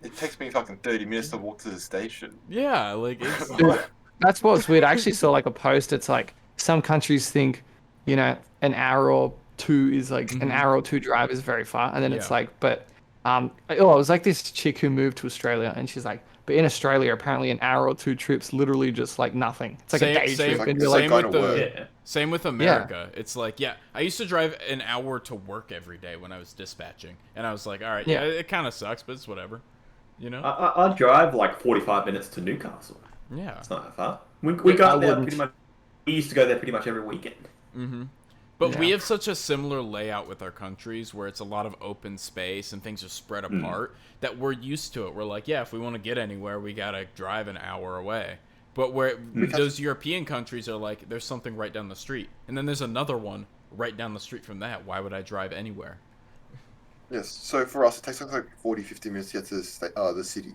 it takes me fucking 30 minutes to walk to the station. Yeah, like it's Dude, that's what's weird. I actually saw like a post. It's like some countries think, an hour or two is like an hour or two drive is very far, and then it's Yeah. like, but it was like this chick who moved to Australia, and she's like, but in Australia, apparently an hour or two trips literally just like nothing. It's like a day same, trip, It's and you're same like, with going to the work. Yeah. same with America. It's like, yeah, I used to drive an hour to work every day when I was dispatching, and I was like, all right, yeah, Yeah. it kind of sucks, but it's whatever, you know? I drive like 45 minutes to Newcastle. Yeah. It's not that far. We go I there wouldn't. pretty much. We used to go there pretty much every weekend. Mm-hmm. But we Yeah. have such a similar layout with our countries where it's a lot of open space and things are spread apart that we're used to it. We're like, yeah, if we want to get anywhere, we gotta drive an hour away. But where those European countries are like, there's something right down the street, and then there's another one right down the street from that. Why would I drive anywhere? Yes, so for us, it takes like 40, 50 minutes to get to the city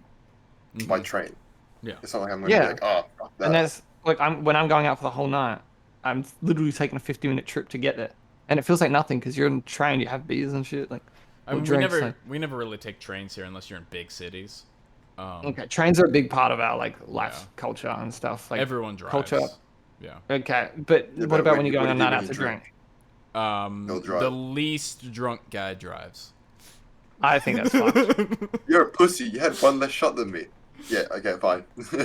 by train. Yeah. It's not like I'm going to Yeah. be like, oh, fuck that. and that's like when I'm going out for the whole night, I'm literally taking a 50-minute trip to get there, and it feels like nothing because you're on the train, you have beers and shit. Like, I mean, drinks, like- we never really take trains here unless you're in big cities. okay, trains are a big part of our like life Yeah. culture and stuff. Like Everyone drives. culture. Yeah. Okay, but Yeah, what but about when when you- you're going what on do a you night do out when to you drink? They'll drive. The least drunk guy drives. I think that's fucked. You're a pussy. You had one less shot than me. Yeah, okay, fine.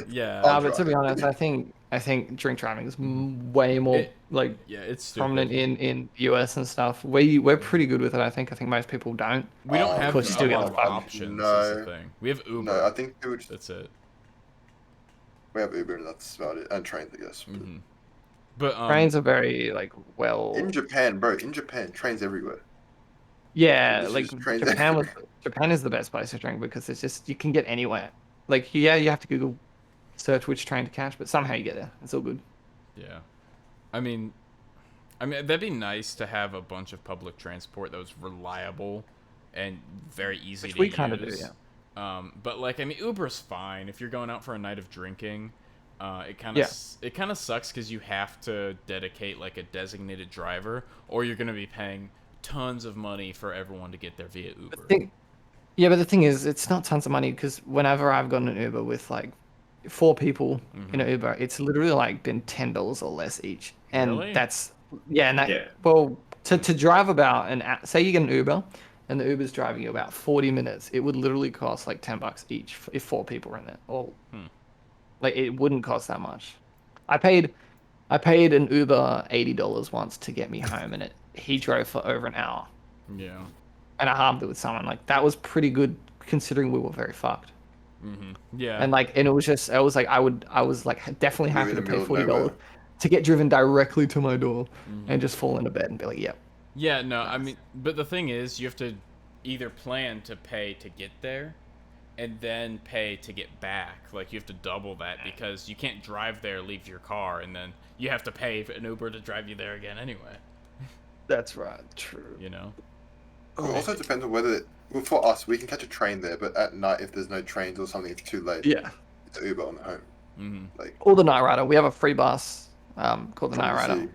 Yeah. I'll But to drive. be honest, I think drink driving is way more It- like Yeah, it's stupid. prominent in US and stuff. We're pretty good with it. I think most people don't. We don't Oh, have course you still a get lot the of fun. options. No. Is the thing. We have Uber. No, I think it would, That's it. we have Uber and that's about it. And trains, I guess. Hmm. But Trains are very like well. In Japan, bro, in Japan, trains everywhere. Yeah, It's like just trains Japan is the best place to drink because it's just you can get anywhere. Like you have to Google search which train to catch, but somehow you get there. It's all good. yeah, I mean, that'd be nice to have a bunch of public transport that was reliable and very easy Which to we use. kind of do, yeah. But like, Uber's fine if you're going out for a night of drinking. It kind Yeah. of sucks because you have to dedicate like a designated driver, or you're gonna be paying tons of money for everyone to get there via Uber. Yeah, but the thing is, it's not tons of money because whenever I've gotten an Uber with like 4 people in an Uber, it's literally like been $10 or less each, and Really? that's and that Yeah. well to drive about say you get an Uber, and the Uber's driving you about 40 minutes, it would literally cost like $10 each if 4 people were in it. Or like it wouldn't cost that much. I paid an Uber $80 once to get me home, and he drove for over an hour, Yeah. and I harmed it with someone. Like that was pretty good considering we were very fucked. Yeah. And like, and it was just, I was like definitely You're happy in to the pay middle of $40 nowhere. to get driven directly to my door and just fall into bed and be like, yep. Yeah, no, but the thing is, you have to either plan to pay to get there and then pay to get back. Like, you have to double that because you can't drive there, leave your car, and then you have to pay for an Uber to drive you there again anyway, That's right. True. you know? It also depends on whether Well, for us, we can catch a train there, but at night, if there's no trains or something, it's too late. Yeah. It's Uber on the home. Mm-hmm. Like Or the Night Rider. We have a free bus called the from Night the Rider city.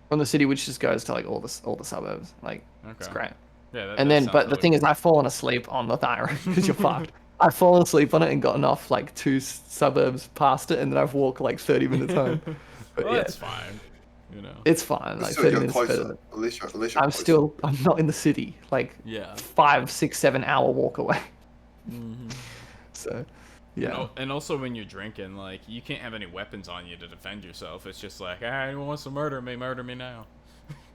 from the city, which just goes to like all the suburbs. Like Okay. it's great. Yeah. And then, but the thing is, I've fallen asleep on the Night Rider because you're fucked. I've fallen asleep on it and gotten off like two suburbs past it, and then I've walked like 30 minutes home. But well, yeah, that's fine. You know. it's fine. Like Still, 30 you're minutes better. closer. Than, At least you're I'm closer. I'm not in the city. Like Yeah. 5, 6, 7 hour walk away. Mm-hmm. So, yeah. And also when you're drinking, like you can't have any weapons on you to defend yourself. It's just like, ah, anyone wants to murder me now.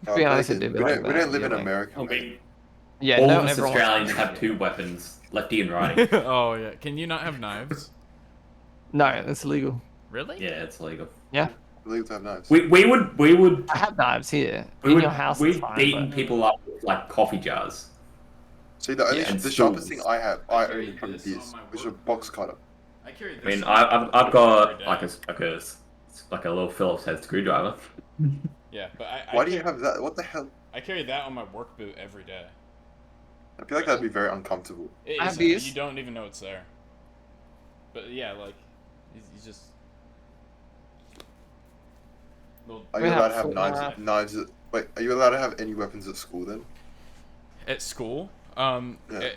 Oh, be honest, Nathan, it did we be don't, like we that, don't live in yeah, like- America. mate. Okay. Yeah, All no, of us everyone- Australians have 2 weapons, lefty and righty. Oh yeah. Can you not have knives? No, it's illegal. Really? Yeah, it's illegal. Yeah, Illegal to have knives. We would I have knives here. we In would your house, it's we've fine. beaten But... people up with like coffee jars. See, the only Yeah, and the sharpest stools. thing I have, I I carry own from this this, on my which is a work. box cutter. I carry this. I mean, on I've every got day. like a little Phillips head screwdriver. Yeah, but Why do you have that? What the hell? I carry that on my work boot every day. I feel like that'd be very uncomfortable. It I have isn't. these. You don't even know it's there. But yeah, like, you just. Little... Are We you have allowed to have full knives? knife. Knives? Wait, are you allowed to have any weapons at school then? At school, Yeah.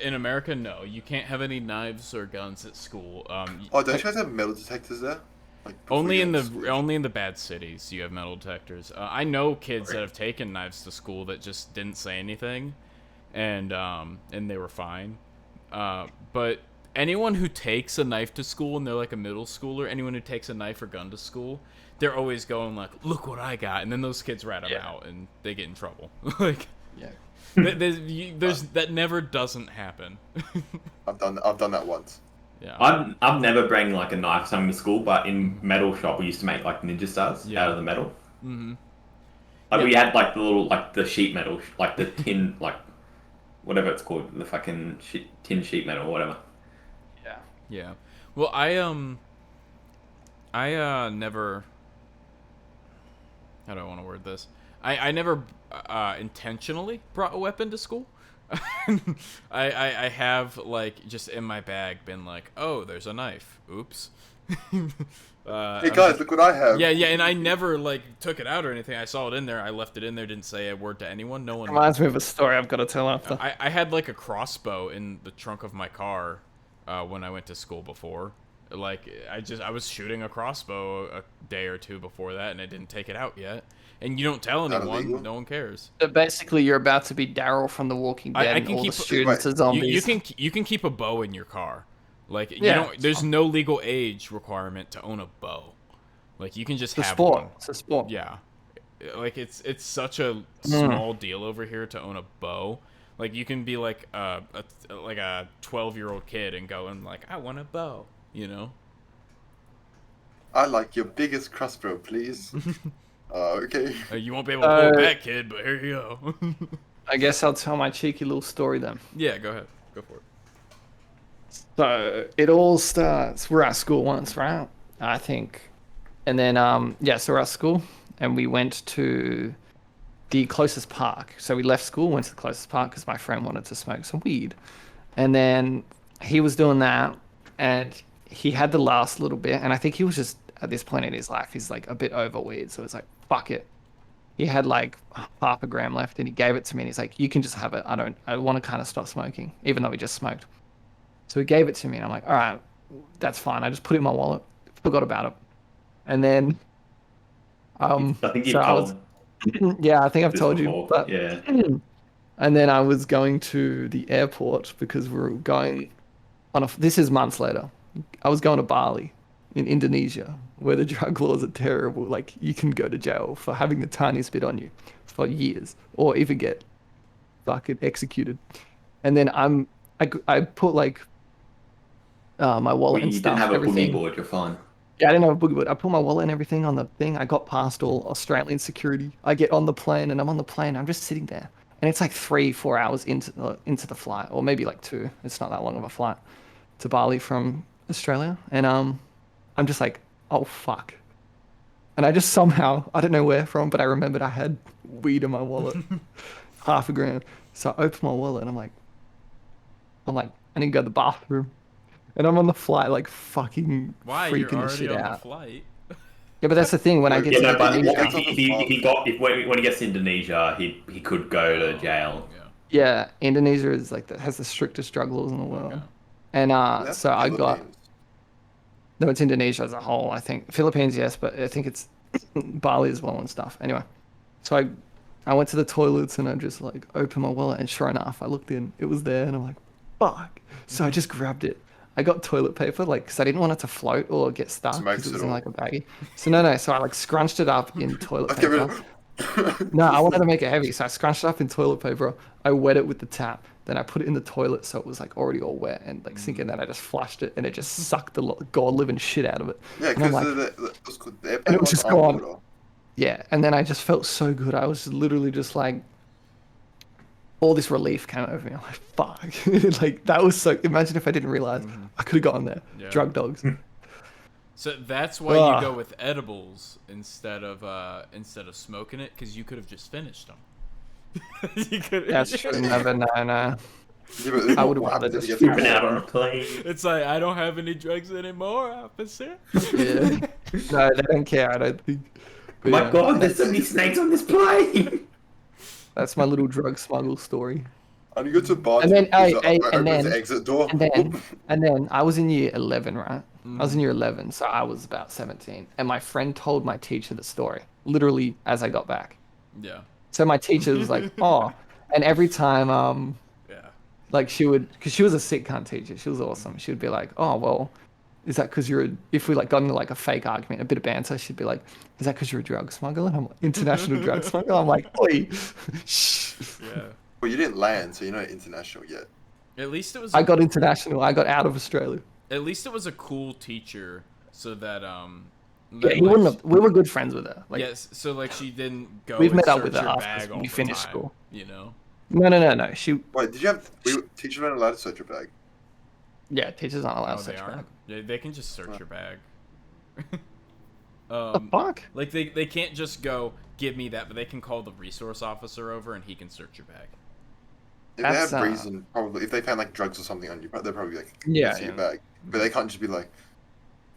in America, no, you can't have any knives or guns at school. Oh, don't you guys have metal detectors there? Like before Only you in go the to school? only in the bad cities you have metal detectors. I know kids that have taken knives to school that just didn't say anything, and they were fine. But anyone who takes a knife to school and they're like a middle schooler, anyone who takes a knife or gun to school, they're always going like, "Look what I got," and then those kids rat them out and they get in trouble. Like, Yeah. there's that never doesn't happen. I've done that once. Yeah. I've never bring like a knife or something to school, but in metal shop we used to make like ninja stars Yeah. out of the metal. Mm-hmm. Like Yeah. we had like the little like the sheet metal, like the tin, like whatever it's called, the fucking tin sheet metal or whatever. Yeah. Yeah. Well, I never. How do I want to word this? I never intentionally brought a weapon to school. I have like just in my bag been like, oh, there's a knife. Oops. Hey guys, look what I have. Yeah, and I never like took it out or anything. I saw it in there. I left it in there. Didn't say a word to anyone. No one. Reminds me of a story I've got to tell after. I had like a crossbow in the trunk of my car when I went to school before. Like I was shooting a crossbow a day or two before that, and I didn't take it out yet. And you don't tell Not anyone. illegal? No one cares. So basically, you're about to be Daryl from The Walking Dead, I and can all keep- the students are Right. zombies. You can keep a bow in your car. Like you Yeah, don't. it's There's fine. no legal age requirement to own a bow. Like you can just It's a have sport. one. It's a sport. Yeah, like it's such a small deal over here to own a bow. Like you can be like a 12-year-old kid and go and like, I want a bow. You know. I like your biggest crossbow, please. Okay. You won't be able to pull it back, kid, but here you go. I guess I'll tell my cheeky little story then. Yeah, go ahead. Go for it. So it all starts. We're at school once, right? I think, and then so we're at school, and we went to the closest park. So we left school, went to the closest park because my friend wanted to smoke some weed, and then he was doing that, and he had the last little bit, and I think he was just at this point in his life, he's like a bit over weed, so it's like fuck it. He had like half a gram left, and he gave it to me, and he's like, "You can just have it. I want to kind of stop smoking, even though we just smoked." So he gave it to me, and I'm like, all right, that's fine. I just put it in my wallet, forgot about it. And then, I think you've so I was, told yeah, I think I've this told before. you. But, Yeah. and then I was going to the airport because we were going on this is months later. I was going to Bali in Indonesia, where the drug laws are terrible. Like, you can go to jail for having the tiniest bit on you for years, or even get fucking executed. And then I put like my wallet You and stuff, didn't have a everything. boogie board, you're fine. Yeah, I didn't have a boogie board. I put my wallet and everything on the thing. I got past all Australian security. I get on the plane, and I'm on the plane. I'm just sitting there, and it's like 3-4 hours into the flight, or maybe like 2. It's not that long of a flight to Bali from Australia, and I'm just like, oh fuck. And I just somehow, I don't know where from, but I remembered I had weed in my wallet, half a gram. So I open my wallet, and I'm like, I'm like, I need to go to the bathroom. And I'm on the flight, like fucking Why? You're freaking the already shit on the out. flight. Yeah, but that's the thing. When I Yeah, get Yeah, to no, but Indonesia, gets off the plane. when he gets to Indonesia, he could go to jail. Yeah. yeah, Indonesia is like has the strictest drug laws in the world. Okay. And That's so I got Philippines. no, it's Indonesia as a whole. I think Philippines, yes, but I think it's Bali as well and stuff. Anyway, so I went to the toilets and I just like opened my wallet and sure enough, I looked in, it was there and I'm like, fuck. So I just grabbed it. I got toilet paper, like, because I didn't want it to float or get stuck Smokes because it it was in all. like a baggie. So no, so I like scrunched it up in toilet Let's get rid paper. of. No, I wanted to make it heavy, so I scrunched it up in toilet paper. I wet it with the tap. Then I put it in the toilet, so it was like already all wet and like sinking. Then I just flushed it, and it just sucked the god living shit out of it. Yeah, And I'm because like, the airplane and it was ones just aren't gone. water. Yeah, and then I just felt so good. I was literally just like, all this relief came over me. I'm like, fuck. Like that was so. Imagine if I didn't realize I could have gotten there. Yeah. Drug dogs. So that's why you Ugh. go with edibles instead of smoking it, because you could have just finished them. You could. That's true. Never, no. Yeah, but I would what rather happens if just you get Been the out on a water? plane. It's like, I don't have any drugs anymore, officer. Yeah. No, they don't care. I don't think. Oh But my yeah, god, there's so many snakes on this plane! that's my little drug smuggle story. And you go to a bar. And then, I and open then- the exit door. And then I was in year 11, right? I was in year 11, so I was about 17. And my friend told my teacher the story, literally as I got back. Yeah. So my teacher was like, oh. And every time, Yeah. like she would, because she was a sick cunt teacher. She was awesome. She would be like, oh, well, is that because if we like got into like a fake argument, a bit of banter, she'd be like, is that because you're a drug smuggler? And I'm like, international drug smuggler? I'm like, oi, shh. Yeah. Well, you didn't land, so you're not international yet. At least it was. I got international. I got out of Australia. At least it was a cool teacher, so that Yeah, that, he like, wouldn't have, we were good friends with her. Like, yes, so like she didn't go. We've and met up search with her your after bag all we the finished time, school. You know. No. She, Wait, did you have? Teachers weren't allowed to search your bag. yeah, teachers aren't allowed Oh, to they search are. bag. Yeah, they can just search your bag. The fuck? Like they can't just go give me that, but they can call the resource officer over and he can search your bag. If That's, they have reason, probably if they found like drugs or something on you, they're probably like, Yeah, see your yeah. bag. But they can't just be like,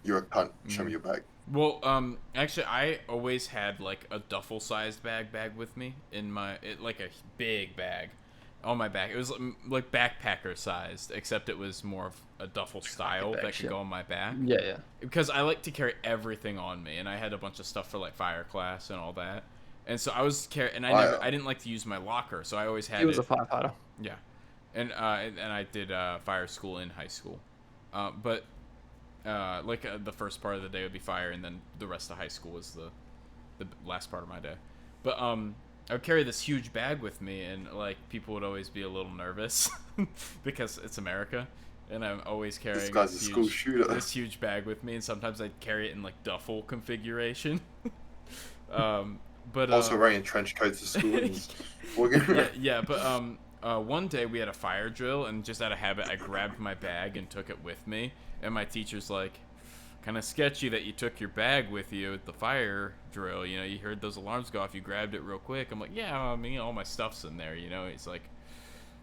you're a cunt. Show me your bag. Well, actually, I always had like a duffel-sized bag with me in like a big bag on my back. It was like backpacker sized, except it was more of a duffel style that could shit. go on my back. Yeah. Because I like to carry everything on me, and I had a bunch of stuff for like fire class and all that. And so I was and I didn't like to use my locker, so I always had He was it. a firefighter. Yeah, and I did fire school in high school, but the first part of the day would be fire, and then the rest of high school was the last part of my day. But I would carry this huge bag with me, and like people would always be a little nervous because it's America, and I'm always carrying This guy's a school shooter. this huge bag with me, and sometimes I'd carry it in like duffel configuration. But Also wearing trench coats to school. And walking yeah, around. yeah, but one day we had a fire drill, and just out of habit, I grabbed my bag and took it with me. And my teacher's like, kind of sketchy that you took your bag with you at the fire drill. You know, you heard those alarms go off, you grabbed it real quick. I'm like, yeah, I mean, all my stuff's in there, you know. He's like,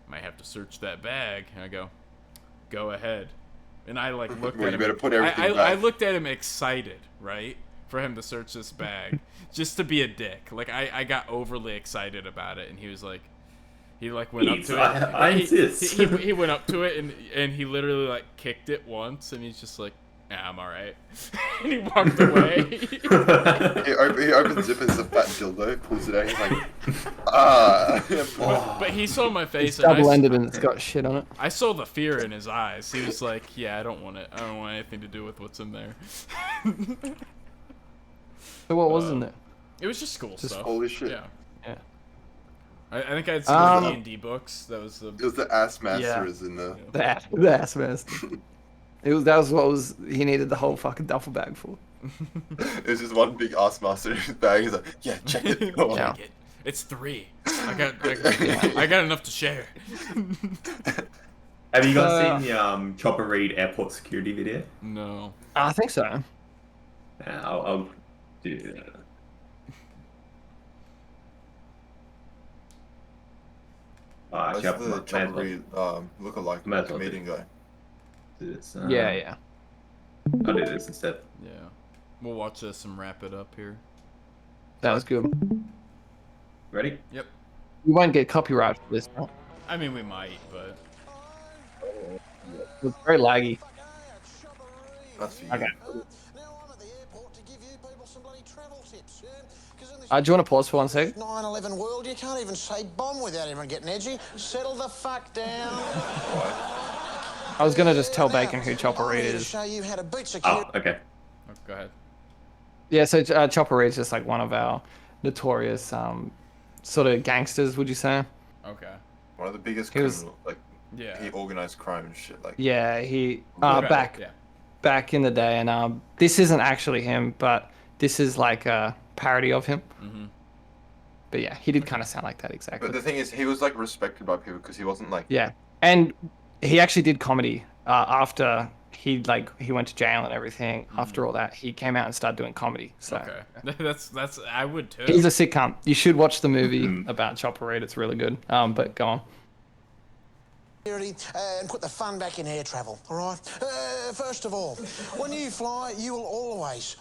might have to search that bag. And I go ahead. And I like looked Well, at you him. better put everything I back. looked at him excited, right? For him to search this bag, just to be a dick. Like I got overly excited about it, and he was like, he like went up Please, to it. I He- insist. He went up to it and he literally like kicked it once, and he's just like, nah, I'm all right, and he walked away. He opens zip and it's a fat dildo, pulls it out. He's like, ah. But he saw my face, It's and double-ended and it's got shit on it. I saw the fear in his eyes. He was like, yeah, I don't want it. I don't want anything to do with what's in there. So what was in there? It was just school stuff. Holy shit. Yeah. Yeah. I think I had some Um, D&D books. That was the It was the ass master Yeah. is in the. The ass master. That was what was he needed the whole fucking duffel bag for. It was just one big ass master in his bag. He's like, yeah, check it. Go on. Yeah. Check it. It's 3. I got enough to share. Have you guys seen the Chopper Reed airport security video? No. I think so. I'll do that. Actually, That's I the may as Chopper well. Reed look-alike May as well comedian guy. do this. Yeah, yeah. I'll do this instead. Yeah. We'll watch this and wrap it up here. That was good. Ready? Yep. You won't get copyright for this, right? I mean, we might, but It's very laggy. That's for you. Okay. Now I'm at the airport to give you people some bloody travel tips, yeah? 'Cause in this Do you want to pause for 1 sec? 9/11 world, you can't even say bomb without everyone getting edgy. Settle the fuck down. I was gonna just tell Now, Bacon who Chopper I'm Reed here to is. show you how to beat security. Oh, okay. oh, go ahead. Yeah, so Chopper Reed's just like one of our notorious sort of gangsters, would you say? Okay. One of the biggest He was- criminal, like Yeah. he organized crime and shit. Like Yeah, he Right, back Yeah. back in the day, and this isn't actually him, but this is like a parody of him. Mm-hmm. But yeah, he did kind of sound like that exactly. but the thing is, he was like respected by people because he wasn't like Yeah, and he actually did comedy after he went to jail and everything. After all that, he came out and started doing comedy. So Okay. that's I would too. he's a sick cunt. You should watch the movie about Chopper Reed. It's really good. But go on. And put the fun back in air travel, all right? First of all, when you fly, you will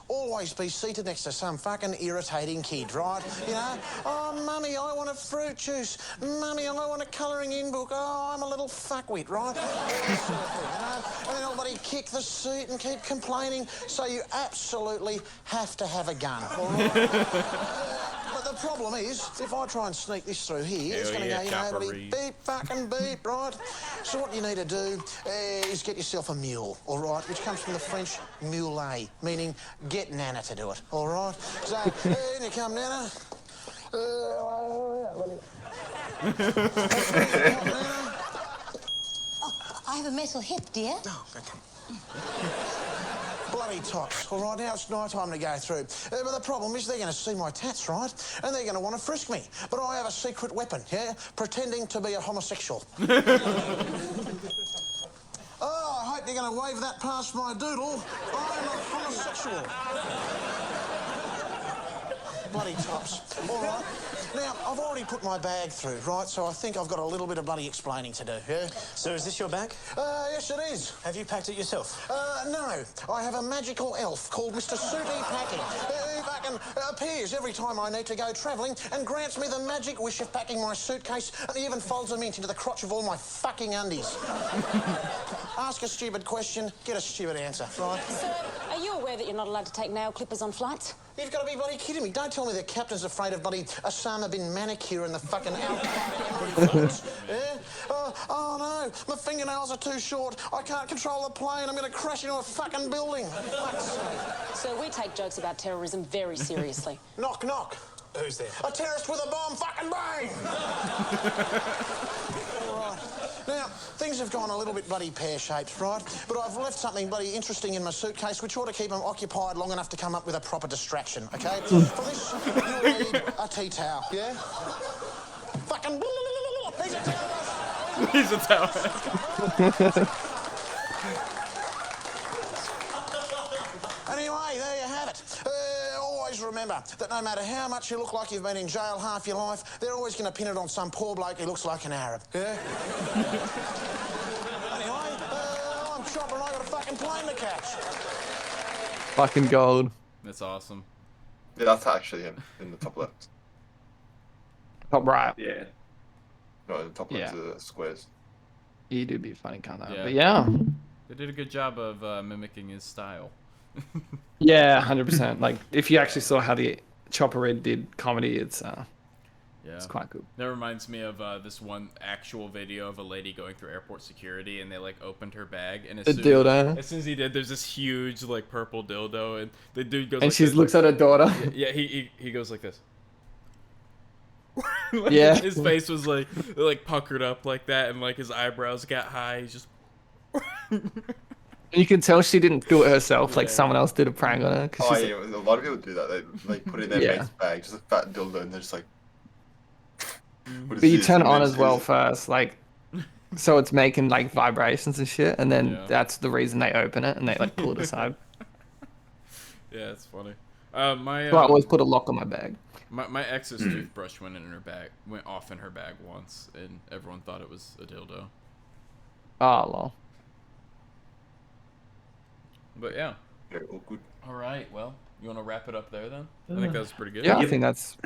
always be seated next to some fucking irritating kid, right? You know, oh, mummy, I want a fruit juice. Mummy, I want a colouring in book. Oh, I'm a little fuckwit, right? That sort of thing, you know? And then everybody kick the seat and keep complaining, so you absolutely have to have a gun, all right? But the problem is, if I try and sneak this through here, it's Hell going to yeah, go, you Chopper know, Reed. beep, fucking beep, right? So what you need to do is get yourself a mule, all right, which comes from the French mulet, meaning get Nana to do it, all right? So, in you come, Nana. I have a metal hip, dear. Oh, okay. Bloody tops. All right, now it's night time to go through. But the problem is they're going to see my tats, right? And they're going to want to frisk me. But I have a secret weapon, yeah? Pretending to be a homosexual. Oh, I hope you're going to wave that past my doodle. I'm a homosexual. Bloody tops. All right. Now, I've already put my bag through, right? So I think I've got a little bit of bloody explaining to do, yeah? So is this your bag? Yes, it is. Have you packed it yourself? No. I have a magical elf called Mr. Sooty Packing. Who fucking appears every time I need to go travelling and grants me the magic wish of packing my suitcase, and he even folds a mint into the crotch of all my fucking undies. Ask a stupid question, get a stupid answer, right? Sir, are you aware that you're not allowed to take nail clippers on flights? You've got to be bloody kidding me. Don't tell me the captain's afraid of bloody Osama bin Manicure and the fucking Al-Qaeda. Yeah? Oh, no. My fingernails are too short. I can't control the plane. I'm going to crash into a fucking building. Fuck's sake. Sir, we take jokes about terrorism very seriously. Knock, knock. Who's there? A terrorist with a bomb fucking brain! All right. Now, things have gone a little bit bloody pear-shaped, right? But I've left something bloody interesting in my suitcase which ought to keep them occupied long enough to come up with a proper distraction, okay? For this, you'll need a tea towel, yeah? Fucking... He's a terrorist! He's a tower. Anyway, there you have it. Always remember that no matter how much you look like you've been in jail half your life, they're always going to pin it on some poor bloke who looks like an Arab. Yeah? Anyway, I'm Chopper and I got a fucking plane to catch. Fucking gold. That's awesome. yeah, that's actually him in the top left. Top right. Yeah. No, the top left Yeah. are the squares. You do be a funny cunt though. Yeah. But yeah. They did a good job of mimicking his style. Yeah, 100%. Like if you actually saw how the Chopper Reed did comedy, it's Yeah. quite good. That reminds me of this one actual video of a lady going through airport security, and they like opened her bag, and The dildo. as soon as he did, there's this huge like purple dildo, and the dude goes. And like she this, looks at her daughter. Yeah, he goes like this. Yeah. His face was like puckered up like that, and like his eyebrows got high. He's just. You can tell she didn't do it herself. Like Yeah. someone else did a prank on her. 'Cause Oh she's yeah, a lot of people do that. They like put it in their Yeah. mate's bag, just a fat dildo, and they're just like. "What is But you this?" turn it And on then as well it's- first, like, so it's making like vibrations and shit, and then Yeah. that's the reason they open it and they like pull it aside. Yeah, it's funny. My So I always put a lock on my bag. my ex's toothbrush went off in her bag once, and everyone thought it was a dildo. Oh, lol. But yeah. Very awkward. All right. Well, you want to wrap it up there then? I think that was pretty good. Yeah, I think that's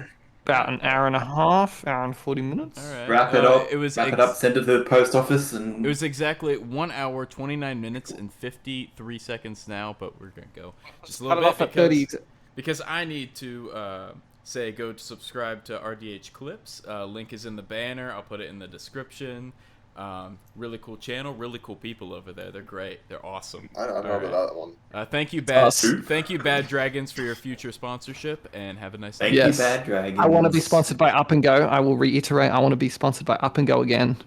about an hour and a half, hour and 40 minutes. All right. Wrap it up. It was wrap it up. Send it to the post office, and It was exactly 1 hour, 29 minutes, and 53 seconds now, but we're going to go just a little Cut it bit off at 30. because I need to say go to subscribe to RDH Clips. Link is in the banner. I'll put it in the description. Really cool channel, really cool people over there. They're great. They're awesome. I don't know All right. about that one. Thank you, us. Thank you, Bad Dragons, for your future sponsorship, and have a nice day. thank Yes. you, Bad Dragons. I want to be sponsored by Up and Go. I will reiterate, I want to be sponsored by Up and Go again.